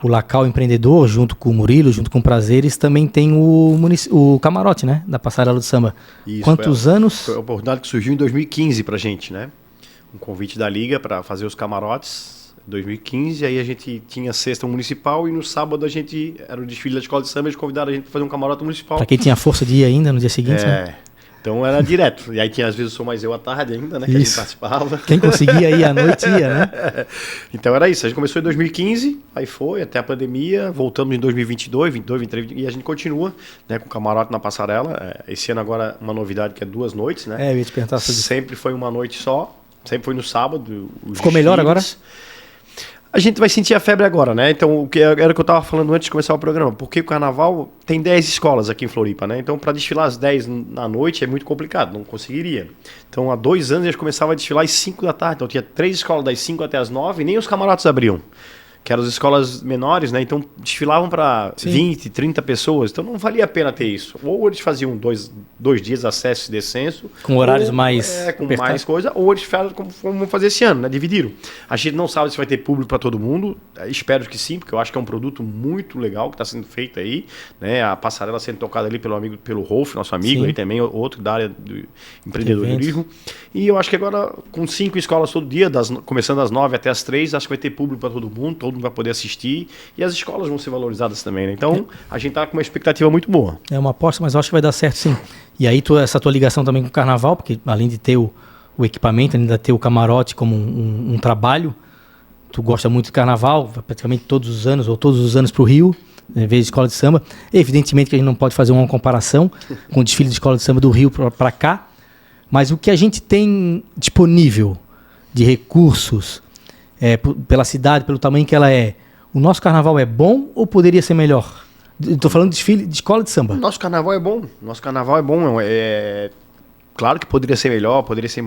Lacal Empreendedor, junto com o Murilo, junto com o Prazeres, também tem o camarote, né? Da Passarela do Samba. Isso, Quantos anos? Foi a oportunidade que surgiu em 2015 pra gente, né? Um convite da Liga para fazer os camarotes em 2015, aí a gente tinha sexta municipal e no sábado a gente, era o desfile da Escola de Samba, eles convidaram a gente para fazer um camarote municipal. Para quem tinha força de ir ainda no dia seguinte, né? Então era direto. E aí tinha às vezes o Sou Mais Eu à tarde ainda, né? Que a gente participava. Quem conseguia ir à noite ia, né? Então era isso. A gente começou em 2015, aí foi até a pandemia, voltamos em 2022, 22, 23, e a gente continua, né, com o camarote na passarela. Esse ano agora uma novidade que é 2 noites, né? Eu ia te perguntar sobre isso. Sempre foi uma noite só, sempre foi no sábado. Ficou melhor agora? A gente vai sentir a febre agora, né? Então, o que era o que eu estava falando antes de começar o programa. Porque o carnaval tem 10 escolas aqui em Floripa, né? Então, para desfilar às 10 na noite é muito complicado, não conseguiria. Então, há 2 anos, eles começavam a desfilar às 5 da tarde. Então, tinha 3 escolas das 5 até as 9 e nem os camarotes abriam. Que eram as escolas menores, né? Então, desfilavam para 20, 30 pessoas. Então, não valia a pena ter isso. Ou eles faziam 2 dias acesso e descenso. Com horários mais... com mais coisa. Ou eles fizeram como vão fazer esse ano, né? Dividiram. A gente não sabe se vai ter público para todo mundo. Espero que sim, porque eu acho que é um produto muito legal que está sendo feito aí. Né? A passarela sendo tocada ali pelo Rolf, nosso amigo aí também, outro da área do empreendedorismo. E eu acho que agora, com 5 escolas todo dia, começando às 9 até às 3, acho que vai ter público para todo mundo. Todo mundo vai poder assistir e as escolas vão ser valorizadas também, né? Então, a gente tá com uma expectativa muito boa. É uma aposta, mas eu acho que vai dar certo sim. E aí, essa tua ligação também com o carnaval, porque além de ter o equipamento, além de ter o camarote como um trabalho, tu gosta muito de carnaval, praticamente todos os anos, ou todos os anos pro Rio, em vez de escola de samba. Evidentemente que a gente não pode fazer uma comparação com o desfile de escola de samba do Rio para cá, mas o que a gente tem disponível de recursos, pela cidade, pelo tamanho que ela é, o nosso carnaval é bom ou poderia ser melhor? Estou falando de desfile de escola de samba. Nosso carnaval é bom. Claro que poderia ser melhor, poderia ser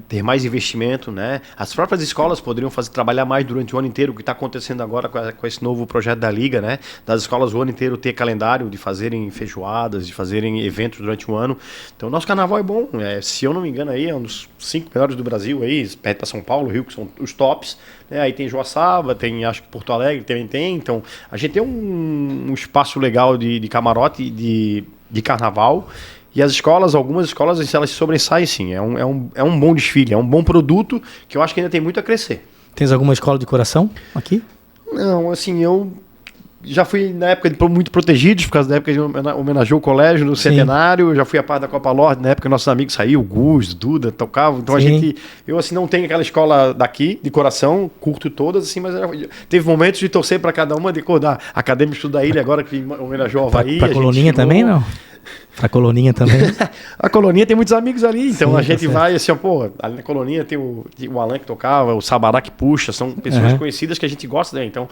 ter mais investimento, né? As próprias escolas poderiam trabalhar mais durante o ano inteiro, o que está acontecendo agora com esse novo projeto da Liga, né? Das escolas o ano inteiro ter calendário de fazerem feijoadas, de fazerem eventos durante o ano. Então o nosso carnaval é bom. Se eu não me engano aí, é um dos 5 melhores do Brasil aí, perto para São Paulo, Rio, que são os tops. Né? Aí tem Joaçaba, tem acho que Porto Alegre também tem. Então a gente tem um espaço legal de camarote de carnaval. E as escolas, algumas escolas, elas se sobressaem sim. É um bom desfile, é um bom produto que eu acho que ainda tem muito a crescer. Tens alguma escola de coração aqui? Não, assim, eu já fui na época de muito protegidos, por causa da época de homenageou o colégio no centenário, já fui a parte da Copa Lorde, na época nossos amigos saíam, o Gus, Duda, tocavam. Então eu assim não tenho aquela escola daqui, de coração, curto todas, assim, mas teve momentos de torcer para cada uma, de acordar. Acadêmico Estudo da Ilha, agora que homenageou o Havaí. Para Coloninha também, não? Pra Coloninha também. A Coloninha tem muitos amigos ali, então a gente vai assim, ali na Coloninha tem o Alan que tocava, o Sabará que puxa, são pessoas conhecidas que a gente gosta, né? Então,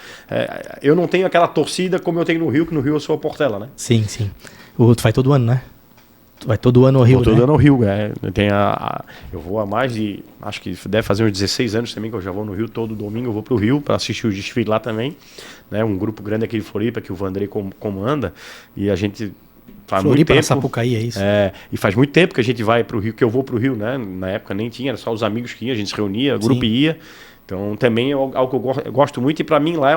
eu não tenho aquela torcida como eu tenho no Rio, que no Rio eu sou a Portela, né? Sim. Tu vai todo ano, né? Tu vai todo ano ao Rio, todo ano ao Rio, eu vou há mais de, acho que deve fazer uns 16 anos também que eu já vou no Rio, todo domingo eu vou pro Rio para assistir os desfiles lá também, né? Um grupo grande aqui de Floripa que o Vandrei comanda, e a gente faz Floripa, muito tempo, Sapucaí, é isso? E faz muito tempo que a gente vai pro Rio, que eu vou pro Rio, né? Na época nem tinha, era só os amigos que iam, a gente se reunia, o grupo ia. Então também é algo que eu gosto muito, e para mim lá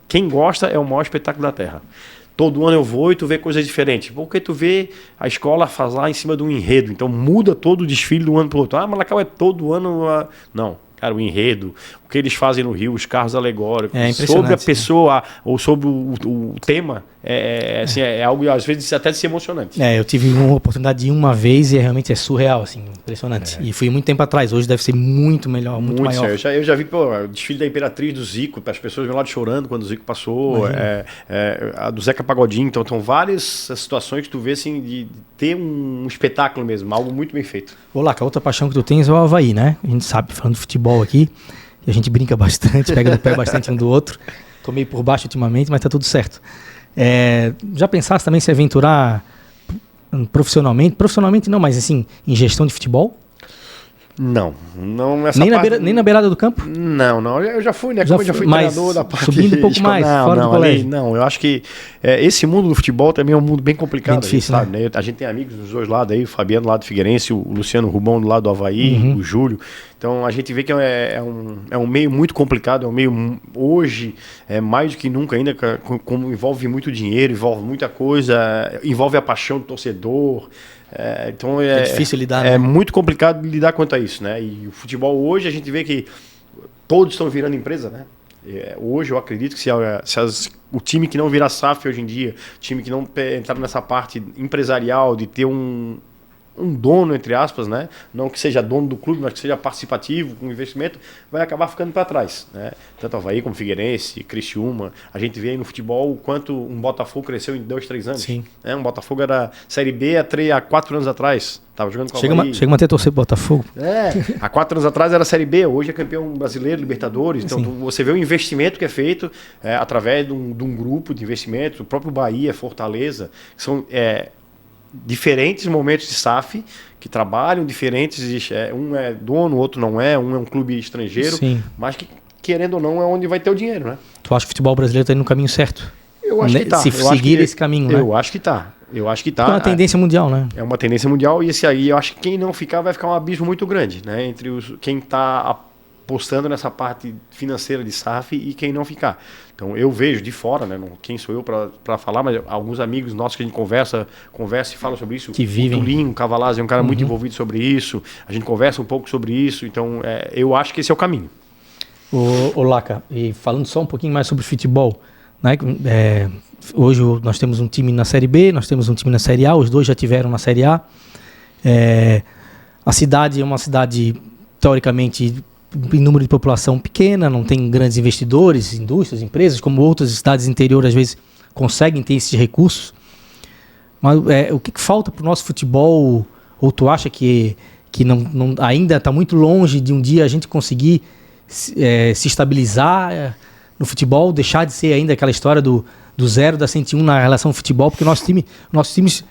quem gosta é o maior espetáculo da Terra. Todo ano eu vou e tu vê coisas diferentes. Porque tu vê a escola faz lá em cima de um enredo. Então muda todo o desfile de um ano para o outro. Malacau é todo ano... Não. Cara, o enredo, o que eles fazem no Rio, os carros alegóricos, sobre a pessoa, ou sobre o tema, é algo, às vezes, até de ser emocionante. Eu tive uma oportunidade de ir uma vez e realmente é surreal, assim, impressionante. E fui muito tempo atrás, hoje deve ser muito melhor, muito maior. Eu já vi o desfile da Imperatriz do Zico, as pessoas vêm lá chorando quando o Zico passou, a do Zeca Pagodinho, então são várias situações que tu vê, assim, de ter um espetáculo mesmo, algo muito bem feito. Olá, a outra paixão que tu tens é o Havaí, né? A gente sabe, falando de futebol aqui, A gente brinca bastante, pega no pé bastante um do outro. Tô meio por baixo ultimamente, mas tá tudo certo. Já pensaste também se aventurar profissionalmente? Profissionalmente não, mas assim, em gestão de futebol? Não essa nem, parte, nem na beirada do campo? Não. Eu já fui, né? Como eu já fui treinador da parte subindo um pouco mais, fora do colégio. Não, eu acho que esse mundo do futebol também é um mundo bem complicado. Bem difícil, sabe, né? A gente tem amigos dos dois lados aí, o Fabiano do lado do Figueirense, o Luciano Rubão do lado do Avaí, o Júlio. Então a gente vê que é um meio muito complicado, é um meio hoje, mais do que nunca ainda, como envolve muito dinheiro, envolve muita coisa, envolve a paixão do torcedor. Então é difícil lidar, né? É muito complicado lidar quanto a isso, né? E o futebol hoje a gente vê que todos estão virando empresa, né? Hoje eu acredito que o time que não virar SAF hoje em dia, time que não entrar nessa parte empresarial de ter um dono, entre aspas, né? Não que seja dono do clube, mas que seja participativo, com investimento, vai acabar ficando para trás, né? Tanto Avaí como Figueirense, Criciúma. A gente vê aí no futebol o quanto um Botafogo cresceu em 2, 3 anos. Sim. Um Botafogo era Série B há 4 anos atrás. Tava jogando com o Avaí. Chega a manter torcer pro Botafogo. Há 4 anos atrás era Série B, hoje é campeão brasileiro, Libertadores. Então você vê o investimento que é feito através de um grupo de investimentos, o próprio Bahia, Fortaleza, que são diferentes momentos de SAF que trabalham diferentes, um é dono, o outro não é, um é um clube estrangeiro, mas que, querendo ou não, é onde vai ter o dinheiro, né? Tu acha que o futebol brasileiro está indo no caminho certo? Eu acho que tá. Se seguir esse caminho, né? Eu acho que tá. É uma tendência mundial, né? É uma tendência mundial e esse aí, eu acho que quem não ficar vai ficar um abismo muito grande, né? Entre quem está apostando nessa parte financeira de SAF e quem não ficar. Então eu vejo de fora, né? Quem sou eu para falar, mas alguns amigos nossos que a gente conversa e fala sobre isso. Que vivem. O Tulinho, o Cavalazzi é um cara muito envolvido sobre isso. A gente conversa um pouco sobre isso. Então eu acho que esse é o caminho. Ô Laca, e falando só um pouquinho mais sobre futebol, né? Hoje nós temos um time na Série B, nós temos um time na Série A, os dois já tiveram na Série A. A cidade é uma cidade, teoricamente, em número de população pequena, não tem grandes investidores, indústrias, empresas, como outras cidades interiores às vezes conseguem ter esses recursos. Mas o que falta para o nosso futebol, ou tu acha que não, ainda está muito longe de um dia a gente conseguir se estabilizar no futebol, deixar de ser ainda aquela história do 0 da 101 na relação ao futebol, porque nossos times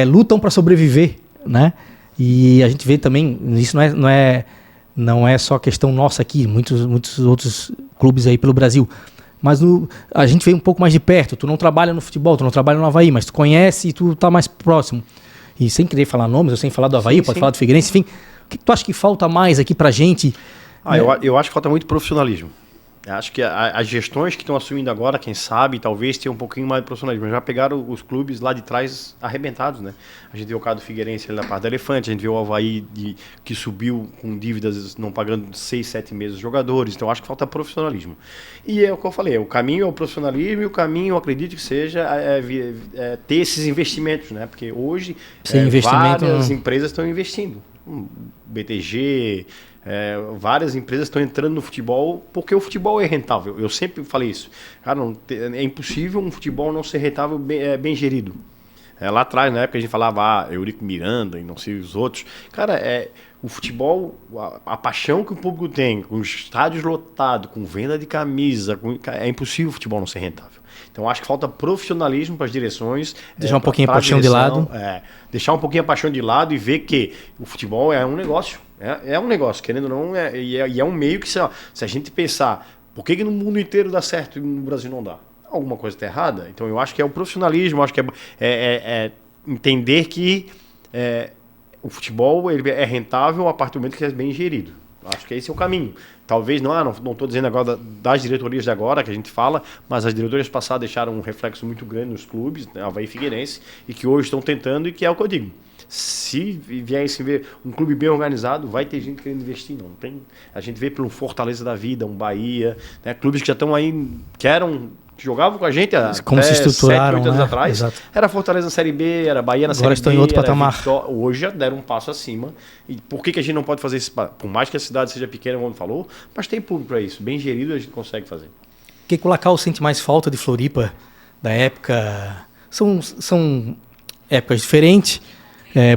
lutam para sobreviver, né? E a gente vê também, isso não é só questão nossa aqui, muitos outros clubes aí pelo Brasil, mas a gente vê um pouco mais de perto. Tu não trabalha no futebol, tu não trabalha no Avaí, mas tu conhece e tu tá mais próximo. E sem querer falar nomes, ou sem falar do Avaí, pode falar do Figueirense, enfim. O que tu acha que falta mais aqui pra gente? Eu acho que falta muito profissionalismo. Acho que as gestões que estão assumindo agora, quem sabe, talvez tenham um pouquinho mais de profissionalismo. Já pegaram os clubes lá de trás arrebentados, né? A gente vê o caso do Figueirense ali na parte da Elefante, a gente vê o Avaí que subiu com dívidas, não pagando 6, 7 meses os jogadores. Então acho que falta profissionalismo. E é o que eu falei, o caminho é o profissionalismo e o caminho, eu acredito que seja ter esses investimentos, né? Porque hoje várias empresas estão investindo. BTG... várias empresas estão entrando no futebol porque o futebol é rentável. Eu sempre falei isso. Cara, é impossível um futebol não ser rentável bem gerido. Lá atrás, na época, a gente falava Eurico Miranda e não sei os outros. Cara, o futebol, a paixão que o público tem, com os estádios lotados, com venda de camisa, é impossível o futebol não ser rentável. Então acho que falta profissionalismo para as direções. Deixar um pouquinho a paixão de lado. Deixar um pouquinho a paixão de lado e ver que o futebol é um negócio. É um negócio, querendo ou não, e é um meio que se a gente pensar, por que no mundo inteiro dá certo e no Brasil não dá? Alguma coisa está errada. Então eu acho que é o profissionalismo, acho que é entender que o futebol ele é rentável a partir do momento que é bem gerido. Acho que esse é o caminho. Talvez não estou dizendo agora das diretorias de agora que a gente fala, mas as diretorias passadas deixaram um reflexo muito grande nos clubes, né, Avaí e Figueirense, e que hoje estão tentando e que é o que eu digo. Se viesse ver um clube bem organizado, vai ter gente querendo investir. Não tem. A gente vê pelo Fortaleza da vida, um Bahia, né, clubes que já estão aí, que jogavam com a gente há 7, 8 anos atrás. Exato. Era Fortaleza na Série B, era Bahia na Série B. Agora estão em outro patamar. Hoje já deram um passo acima. E por que a gente não pode fazer isso? Por mais que a cidade seja pequena, como falou, mas tem público para isso. Bem gerido, a gente consegue fazer. O que o Lacal sente mais falta de Floripa da época? São épocas diferentes.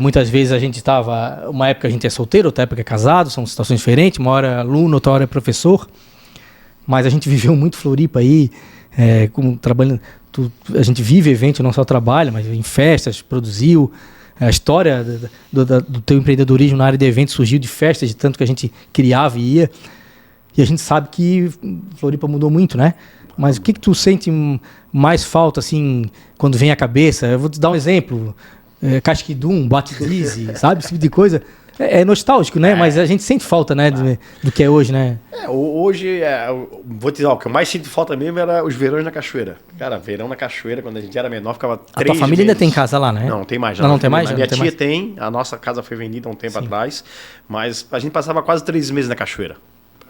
Muitas vezes a gente estava... Uma época a gente é solteiro, outra época é casado, são situações diferentes. Uma hora é aluno, outra hora é professor. Mas a gente viveu muito Floripa aí, trabalhando... A gente vive evento, não só trabalha, mas em festas, produziu. A história do teu empreendedorismo na área de eventos surgiu de festas, de tanto que a gente criava e ia. E a gente sabe que Floripa mudou muito, né? Mas o que tu sente mais falta, assim, quando vem à cabeça? Eu vou te dar um exemplo. Casquidum, Bate-Dizzy, sabe? Esse tipo de coisa. É nostálgico, né? Mas a gente sente falta, né? Do que é hoje, né? Hoje, vou te dizer, o que eu mais sinto falta mesmo era os verões na cachoeira. Cara, verão na cachoeira, quando a gente era menor, ficava 3 meses. A tua família ainda tem casa lá, né? Não tem mais. Não tem mais? A minha tia tem, a nossa casa foi vendida há um tempo atrás, mas a gente passava quase 3 meses na cachoeira.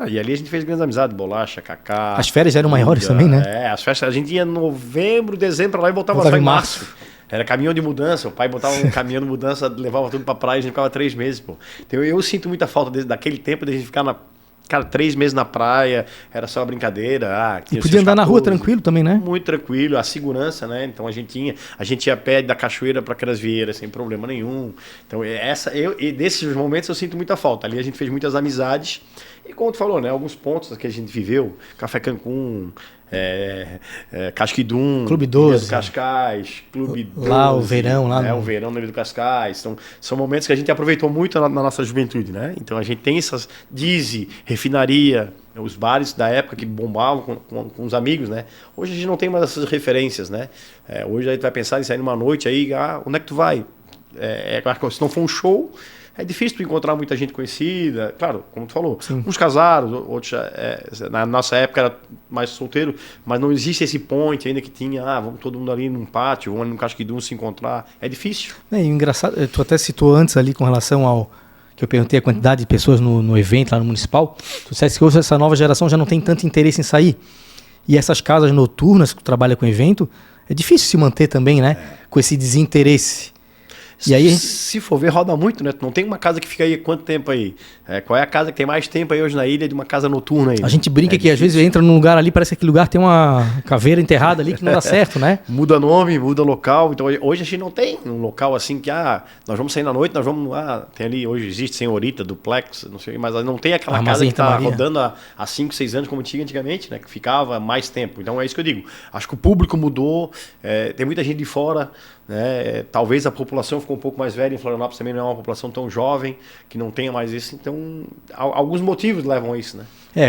E ali a gente fez grandes amizades, bolacha, cacá. As férias eram maiores também, né? As festas, a gente ia em novembro, dezembro pra lá e voltava só em março. Era caminhão de mudança, o pai botava um caminhão de mudança, levava tudo pra praia e a gente ficava 3 meses, pô. Então eu sinto muita falta daquele tempo de a gente ficar 3 meses na praia, era só uma brincadeira. E podia andar na rua tranquilo também, né? Muito tranquilo, a segurança, né? Então a gente ia a pé da cachoeira para aquelas vieiras sem problema nenhum. Então desses momentos eu sinto muita falta. Ali a gente fez muitas amizades e como tu falou, né? Alguns pontos que a gente viveu, Café Cancún, Casquidum, Clube 12, Ilha do Cascais, Clube 12, lá o verão, o verão na Ilha do Cascais. Então, são momentos que a gente aproveitou muito na nossa juventude, né? Então a gente tem essas Dizzy, refinaria, os bares da época que bombavam com os amigos, né? Hoje a gente não tem mais essas referências, né? Hoje a gente vai pensar em sair numa noite aí, onde é que tu vai? Se não for um show, é difícil tu encontrar muita gente conhecida. Claro, como tu falou, sim. Uns casados, outros... na nossa época era mais solteiro, mas não existe esse point ainda que tinha, vamos todo mundo ali num pátio, vamos ali no Casquidum se encontrar. É difícil. Engraçado, tu até citou antes ali com relação ao... que eu perguntei a quantidade de pessoas no evento lá no Municipal. Tu disseste que hoje essa nova geração já não tem tanto interesse em sair. E essas casas noturnas que tu trabalha com evento, é difícil se manter também, né? Com esse desinteresse. E aí se for ver, roda muito, né? Não tem uma casa que fica aí quanto tempo aí? Qual é a casa que tem mais tempo aí hoje na ilha de uma casa noturna aí? A gente brinca que às vezes entra num lugar ali, parece que aquele lugar tem uma caveira enterrada ali que não dá certo, né? Muda nome, muda local. Então hoje a gente não tem um local assim que nós vamos sair na noite, nós vamos tem ali, hoje existe Senhorita, Duplex, não sei, mas não tem aquela casa que está rodando há 5, 6 anos como tinha antigamente, né? Que ficava mais tempo. Então é isso que eu digo. Acho que o público mudou, tem muita gente de fora, né? Talvez a população ficou um pouco mais velha, em Florianópolis também não é uma população tão jovem, que não tenha mais isso, então alguns motivos levam a isso, né?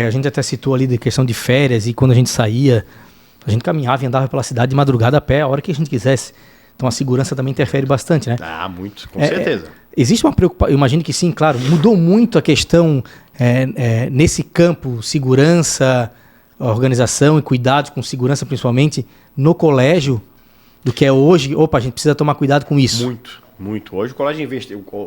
A gente até citou ali da questão de férias, e quando a gente saía, a gente caminhava e andava pela cidade de madrugada a pé, a hora que a gente quisesse. Então a segurança também interfere bastante, né? Muito, com certeza. Existe uma preocupação, eu imagino que sim, claro, mudou muito a questão nesse campo, segurança, organização e cuidados com segurança, principalmente no colégio, do que é hoje. A gente precisa tomar cuidado com isso. Muito. Hoje o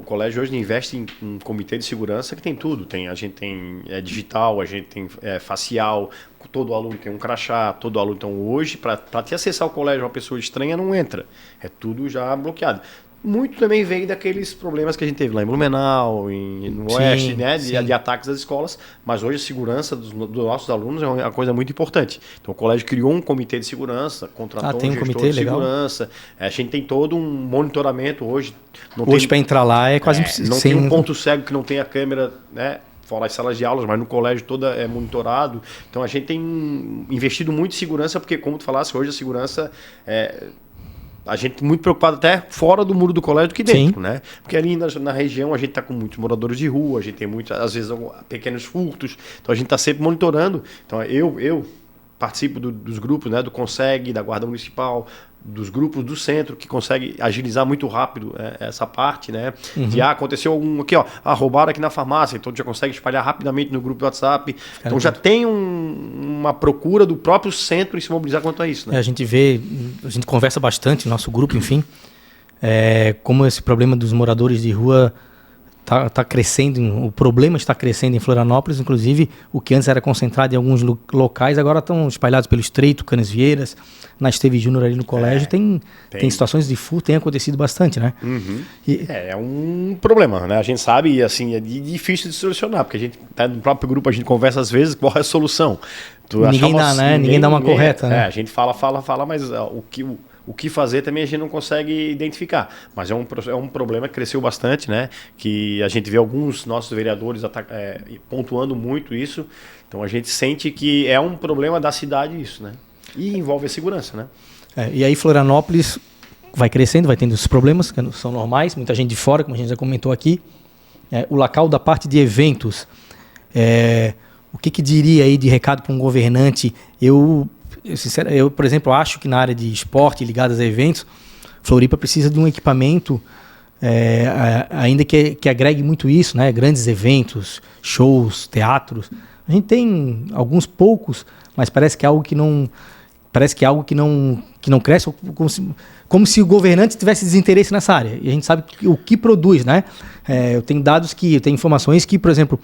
colégio hoje investe em um comitê de segurança que tem tudo. A gente tem digital, a gente tem facial, todo aluno tem um crachá, todo aluno. Então hoje, para te acessar o colégio, uma pessoa estranha não entra. É tudo já bloqueado. Muito também veio daqueles problemas que a gente teve lá em Blumenau, no Oeste, né? De ataques às escolas. Mas hoje a segurança dos nossos alunos é uma coisa muito importante. Então o colégio criou um comitê de segurança, contratou um gestor de segurança. A gente tem todo um monitoramento hoje. Hoje para entrar lá é quase impossível. Não tem um ponto cego que não tenha câmera, né? Fora as salas de aulas, mas no colégio toda é monitorado. Então a gente tem investido muito em segurança, porque como tu falasse, hoje a segurança a gente muito preocupado até fora do muro do colégio do que dentro, né? Porque ali na região a gente está com muitos moradores de rua, a gente tem muitos, às vezes, pequenos furtos, então a gente está sempre monitorando. Então eu participo dos grupos, né? Do CONSEG, da Guarda Municipal, dos grupos do centro, que consegue agilizar muito rápido essa parte, né? Uhum. De aconteceu aqui, roubaram aqui na farmácia, então já consegue espalhar rapidamente no grupo do WhatsApp. Então já tem uma procura do próprio centro em se mobilizar quanto a isso, né? A gente conversa bastante no nosso grupo, enfim, como esse problema dos moradores de rua está crescendo, o problema está crescendo em Florianópolis, inclusive o que antes era concentrado em alguns locais, agora estão espalhados pelo Estreito, Canasvieiras, na Esteve Júnior ali no colégio, tem situações de furto, tem acontecido bastante, né? Uhum. É um problema, né? A gente sabe, e assim, é difícil de solucionar, porque a gente, no próprio grupo, a gente conversa às vezes qual é a solução. Ninguém dá uma correta, né? A gente fala, mas o que fazer também a gente não consegue identificar. Mas é um problema que cresceu bastante, né? Que a gente vê alguns nossos vereadores pontuando muito isso. Então a gente sente que é um problema da cidade isso, né? E envolve a segurança, né? E aí Florianópolis vai crescendo, vai tendo esses problemas que são normais, muita gente de fora, como a gente já comentou aqui. O local da parte de eventos, o que diria aí de recado para um governante? Eu, por exemplo, acho que na área de esporte ligadas a eventos, Floripa precisa de um equipamento ainda que agregue muito isso, né? Grandes eventos, shows, teatros. A gente tem alguns poucos, mas parece que é algo que não cresce, como se o governante tivesse desinteresse nessa área. E a gente sabe o que produz, né? Eu tenho informações que, por exemplo,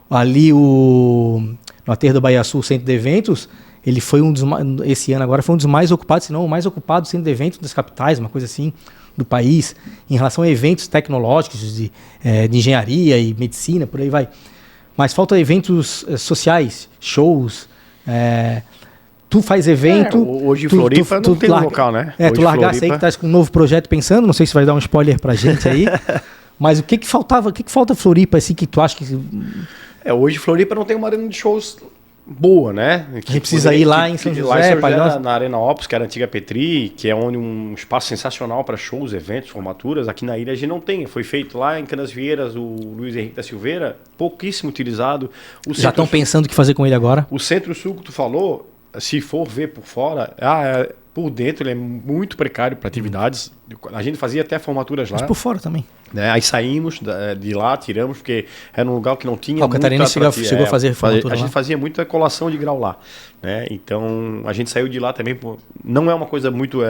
ali no Aterro do Baía Sul, Centro de Eventos, ele foi esse ano agora foi um dos mais ocupados, se não o mais ocupado centro de eventos das capitais, uma coisa assim, do país, em relação a eventos tecnológicos de engenharia e medicina, por aí vai. Mas falta eventos sociais, shows. Tu faz evento. Hoje em Floripa não tem local, né? Tu largasse aí que tá com um novo projeto pensando, não sei se vai dar um spoiler pra gente aí. Mas o que faltava? O que falta Floripa assim que tu acha que. Hoje Floripa não tem uma arena de shows boa, né? A gente precisa ir lá em São José, na Arena Opus, que era a antiga Petri, que é um espaço sensacional para shows, eventos, formaturas. Aqui na ilha a gente não tem. Foi feito lá em Canasvieiras, o Luiz Henrique da Silveira, pouquíssimo utilizado. Já estão pensando o que fazer com ele agora? O Centro-Sul que tu falou, se for ver por fora, por dentro ele é muito precário para atividades. A gente fazia até formaturas lá. Mas por fora também. Aí saímos de lá, tiramos, porque era um lugar que não tinha. O Catarinense chegou a fazer formatura. A gente fazia muita colação de grau lá. Né? Então a gente saiu de lá também. Não é uma coisa muito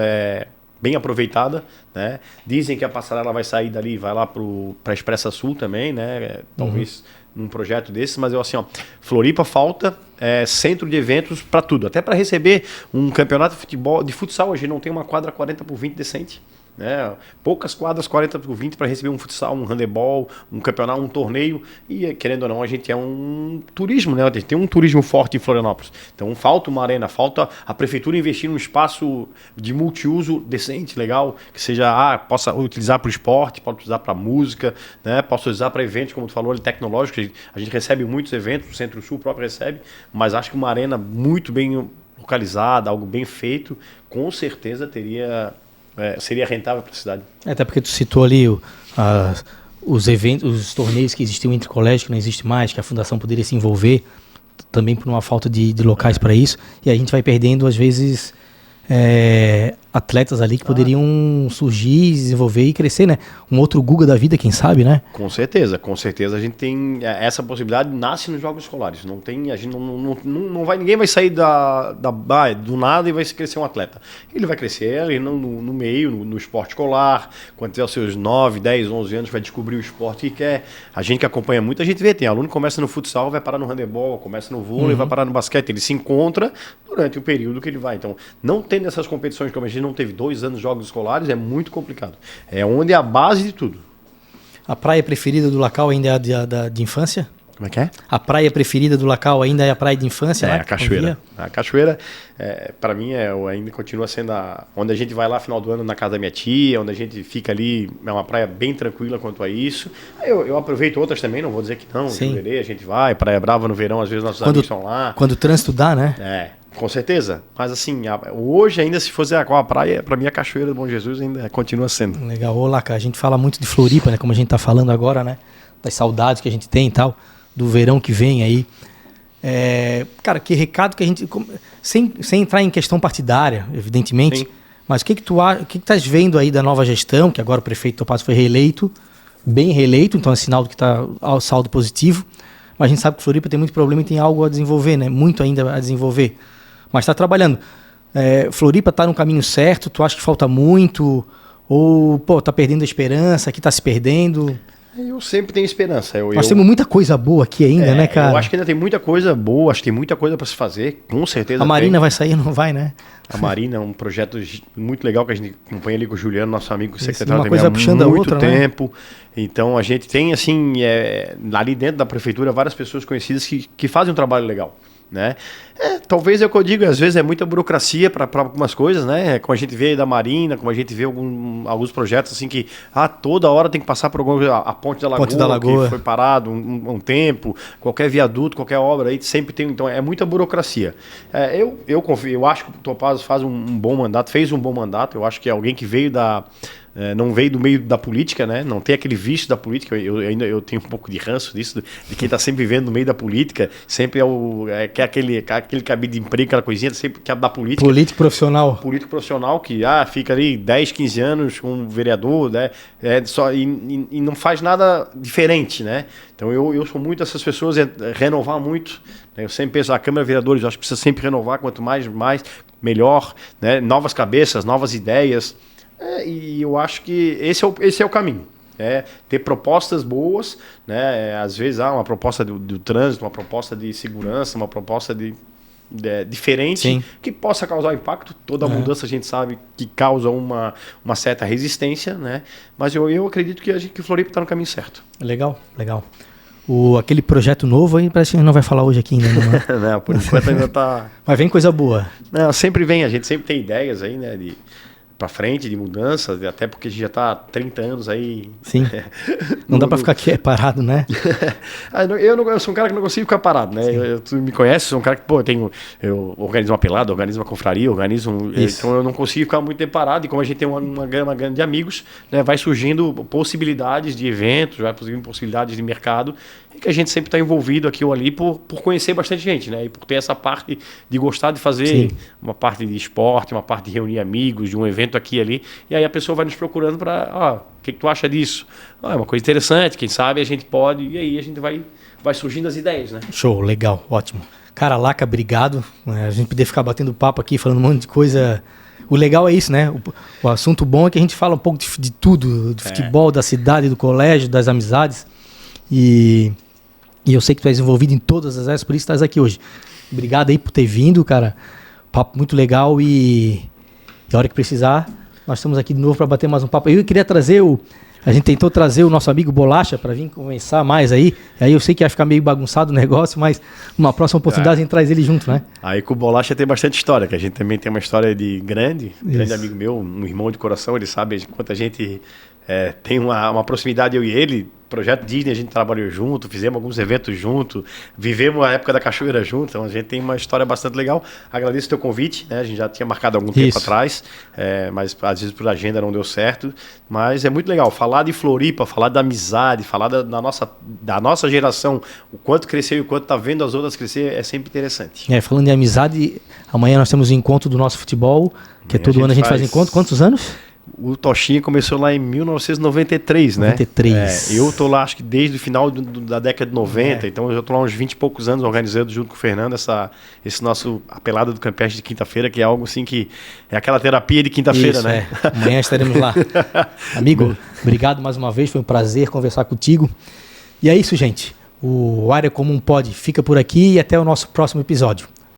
bem aproveitada. Né? Dizem que a passarela vai sair dali e vai lá para a Expressa Sul também, né? Talvez num projeto desses, mas Floripa falta centro de eventos para tudo. Até para receber um campeonato de futsal, a gente não tem uma quadra 40x20 decente. Né? Poucas quadras 40x20 para receber um futsal, um handebol, um campeonato, um torneio. E querendo ou não, a gente é um turismo, né? A gente tem um turismo forte em Florianópolis. Então falta uma arena, falta a prefeitura investir num espaço de multiuso decente, legal, que seja possa utilizar para o esporte, pode utilizar para música, né? Possa usar para eventos, como tu falou, tecnológicos. A gente recebe muitos eventos, o Centro-Sul próprio recebe, mas acho que uma arena muito bem localizada, algo bem feito, com certeza seria rentável para a cidade. Até porque tu citou ali os eventos, os torneios que existiam entre colégios, que não existe mais, que a fundação poderia se envolver, também por uma falta de locais para isso, e a gente vai perdendo, às vezes, atletas ali que poderiam surgir, desenvolver e crescer, né? Um outro Guga da vida, quem sabe, né? Com certeza a gente tem essa possibilidade, nasce nos jogos escolares. Não tem, a gente não vai, ninguém vai sair do nada e vai crescer um atleta. Ele vai crescer ali no meio, no esporte escolar, quando tiver os seus 9, 10, 11 anos, vai descobrir o esporte que quer. A gente que acompanha muito, a gente vê, tem aluno que começa no futsal, vai parar no handebol, começa no vôlei, vai parar no basquete, ele se encontra durante o período que ele vai. Então, não tendo essas competições, como a gente não teve 2 anos de jogos escolares, é muito complicado. É onde é a base de tudo. A praia preferida do local ainda é a de infância? Como é que é? A praia preferida do local ainda é a praia de infância? A cachoeira. A cachoeira, para mim, ainda continua sendo onde a gente vai lá no final do ano na casa da minha tia, onde a gente fica ali, é uma praia bem tranquila quanto a isso. Eu aproveito outras também, não vou dizer que não. Jurerê, a gente vai, Praia Brava no verão, às vezes nossos amigos estão lá. Quando o trânsito dá, né? Com certeza. Mas assim, hoje ainda se fosse qual a praia, para mim a Cachoeira do Bom Jesus ainda continua sendo. Legal. Olá, cara, a gente fala muito de Floripa, né? Como a gente tá falando agora, né? Das saudades que a gente tem e tal, do verão que vem aí. Cara, que recado que a gente... Sem entrar em questão partidária, evidentemente, sim, mas o que tu estás vendo aí da nova gestão, que agora o prefeito Topazio foi reeleito, bem reeleito, então é sinal de que está ao saldo positivo, mas a gente sabe que Floripa tem muito problema e tem algo a desenvolver, né? Muito ainda a desenvolver. Mas está trabalhando. Floripa está no caminho certo? Tu acha que falta muito? Ou, tá perdendo a esperança? Aqui está se perdendo? Eu sempre tenho esperança. Nós temos muita coisa boa aqui ainda, né, cara? Eu acho que ainda tem muita coisa boa, acho que tem muita coisa para se fazer, com certeza. A Marina vai sair, não vai, né? A Marina é um projeto muito legal que a gente acompanha ali com o Juliano, nosso amigo secretário uma coisa puxando há muito outra, tempo. Né? Então a gente tem, assim, ali dentro da prefeitura, várias pessoas conhecidas que fazem um trabalho legal. né? Talvez é o que eu digo, às vezes é muita burocracia para algumas coisas, né? Como a gente vê aí da Marina, como a gente vê alguns projetos assim que toda hora tem que passar por a Ponte da Lagoa, que foi parado um tempo, qualquer viaduto, qualquer obra aí sempre tem, então é muita burocracia. Eu confio, eu acho que o Topazio fez um bom mandato, eu acho que é alguém que veio não veio do meio da política, né? Não tem aquele vício da política. Eu tenho um pouco de ranço disso, de quem está sempre vivendo no meio da política, sempre quer aquele cabide de emprego, aquela coisinha, sempre quer da política. Político profissional que fica ali 10, 15 anos com um vereador, né? E não faz nada diferente, né? Então eu sou muito dessas pessoas, renovar muito. Né? Eu sempre penso, a Câmara de Vereadores, eu acho que precisa sempre renovar, quanto mais, melhor, né? Novas cabeças, novas ideias. E eu acho que esse é o caminho. Ter propostas boas, né? Às vezes uma proposta do trânsito, uma proposta de segurança, uma proposta diferente. Sim. Que possa causar impacto. Toda mudança a gente sabe que causa uma certa resistência, né? Mas eu acredito que o Floripa está no caminho certo. Legal. Aquele projeto novo aí parece que a gente não vai falar hoje aqui ainda. Não, por enquanto ainda está... Mas vem coisa boa. Não, sempre vem. A gente sempre tem ideias aí, né? Para frente, de mudança, até porque a gente já está há 30 anos aí. Sim. Não dá para ficar aqui parado, né? Eu sou um cara que não consigo ficar parado, né? Tu me conhece, sou um cara que, eu organizo uma pelada, organizo uma confraria, então eu não consigo ficar muito tempo parado, e como a gente tem uma gama grande de amigos, né, vai surgindo possibilidades de eventos, vai surgindo possibilidades de mercado, e que a gente sempre está envolvido aqui ou ali por conhecer bastante gente, né? E por ter essa parte de gostar de fazer uma parte de esporte, uma parte de reunir amigos, de um evento aqui e ali, e aí a pessoa vai nos procurando para, o que tu acha disso? É uma coisa interessante, quem sabe a gente pode, e aí a gente vai surgindo as ideias, né? Show, legal, ótimo. Cara, Laca, obrigado. A gente poder ficar batendo papo aqui, falando um monte de coisa. O legal é isso, né? O assunto bom é que a gente fala um pouco de tudo, do futebol, da cidade, do colégio, das amizades. E eu sei que tu és envolvido em todas as áreas, por isso tu estás aqui hoje. Obrigado aí por ter vindo, cara. Papo muito legal e a hora que precisar, nós estamos aqui de novo para bater mais um papo. Eu queria trazer a gente tentou trazer o nosso amigo Bolacha para vir conversar mais aí. Aí eu sei que ia ficar meio bagunçado o negócio, mas numa próxima oportunidade a gente traz ele junto, né? Aí com o Bolacha tem bastante história, que a gente também tem uma história de grande amigo meu, um irmão de coração, ele sabe quanto a gente tem uma proximidade, eu e ele. Projeto Disney, a gente trabalhou junto, fizemos alguns eventos junto, vivemos a época da cachoeira junto, então a gente tem uma história bastante legal. Agradeço o teu convite, né? A gente já tinha marcado algum tempo atrás, mas às vezes por agenda não deu certo, mas é muito legal falar de Floripa, falar da amizade, falar da nossa geração, o quanto cresceu e o quanto está vendo as outras crescer, é sempre interessante. Falando de amizade, amanhã nós temos o encontro do nosso futebol, que todo ano a gente faz encontro. Quantos anos? O Tochinha começou lá em 1993, né? 93. Eu tô lá, acho que desde o final da década de 90, então eu já tô lá uns 20 e poucos anos organizando junto com o Fernando esse nosso Pelada do Campeche de quinta-feira, que é algo assim que é aquela terapia de quinta-feira, né? Amanhã estaremos lá. Amigo, obrigado mais uma vez, foi um prazer conversar contigo. E é isso, gente. O Área Comum Pod fica por aqui e até o nosso próximo episódio.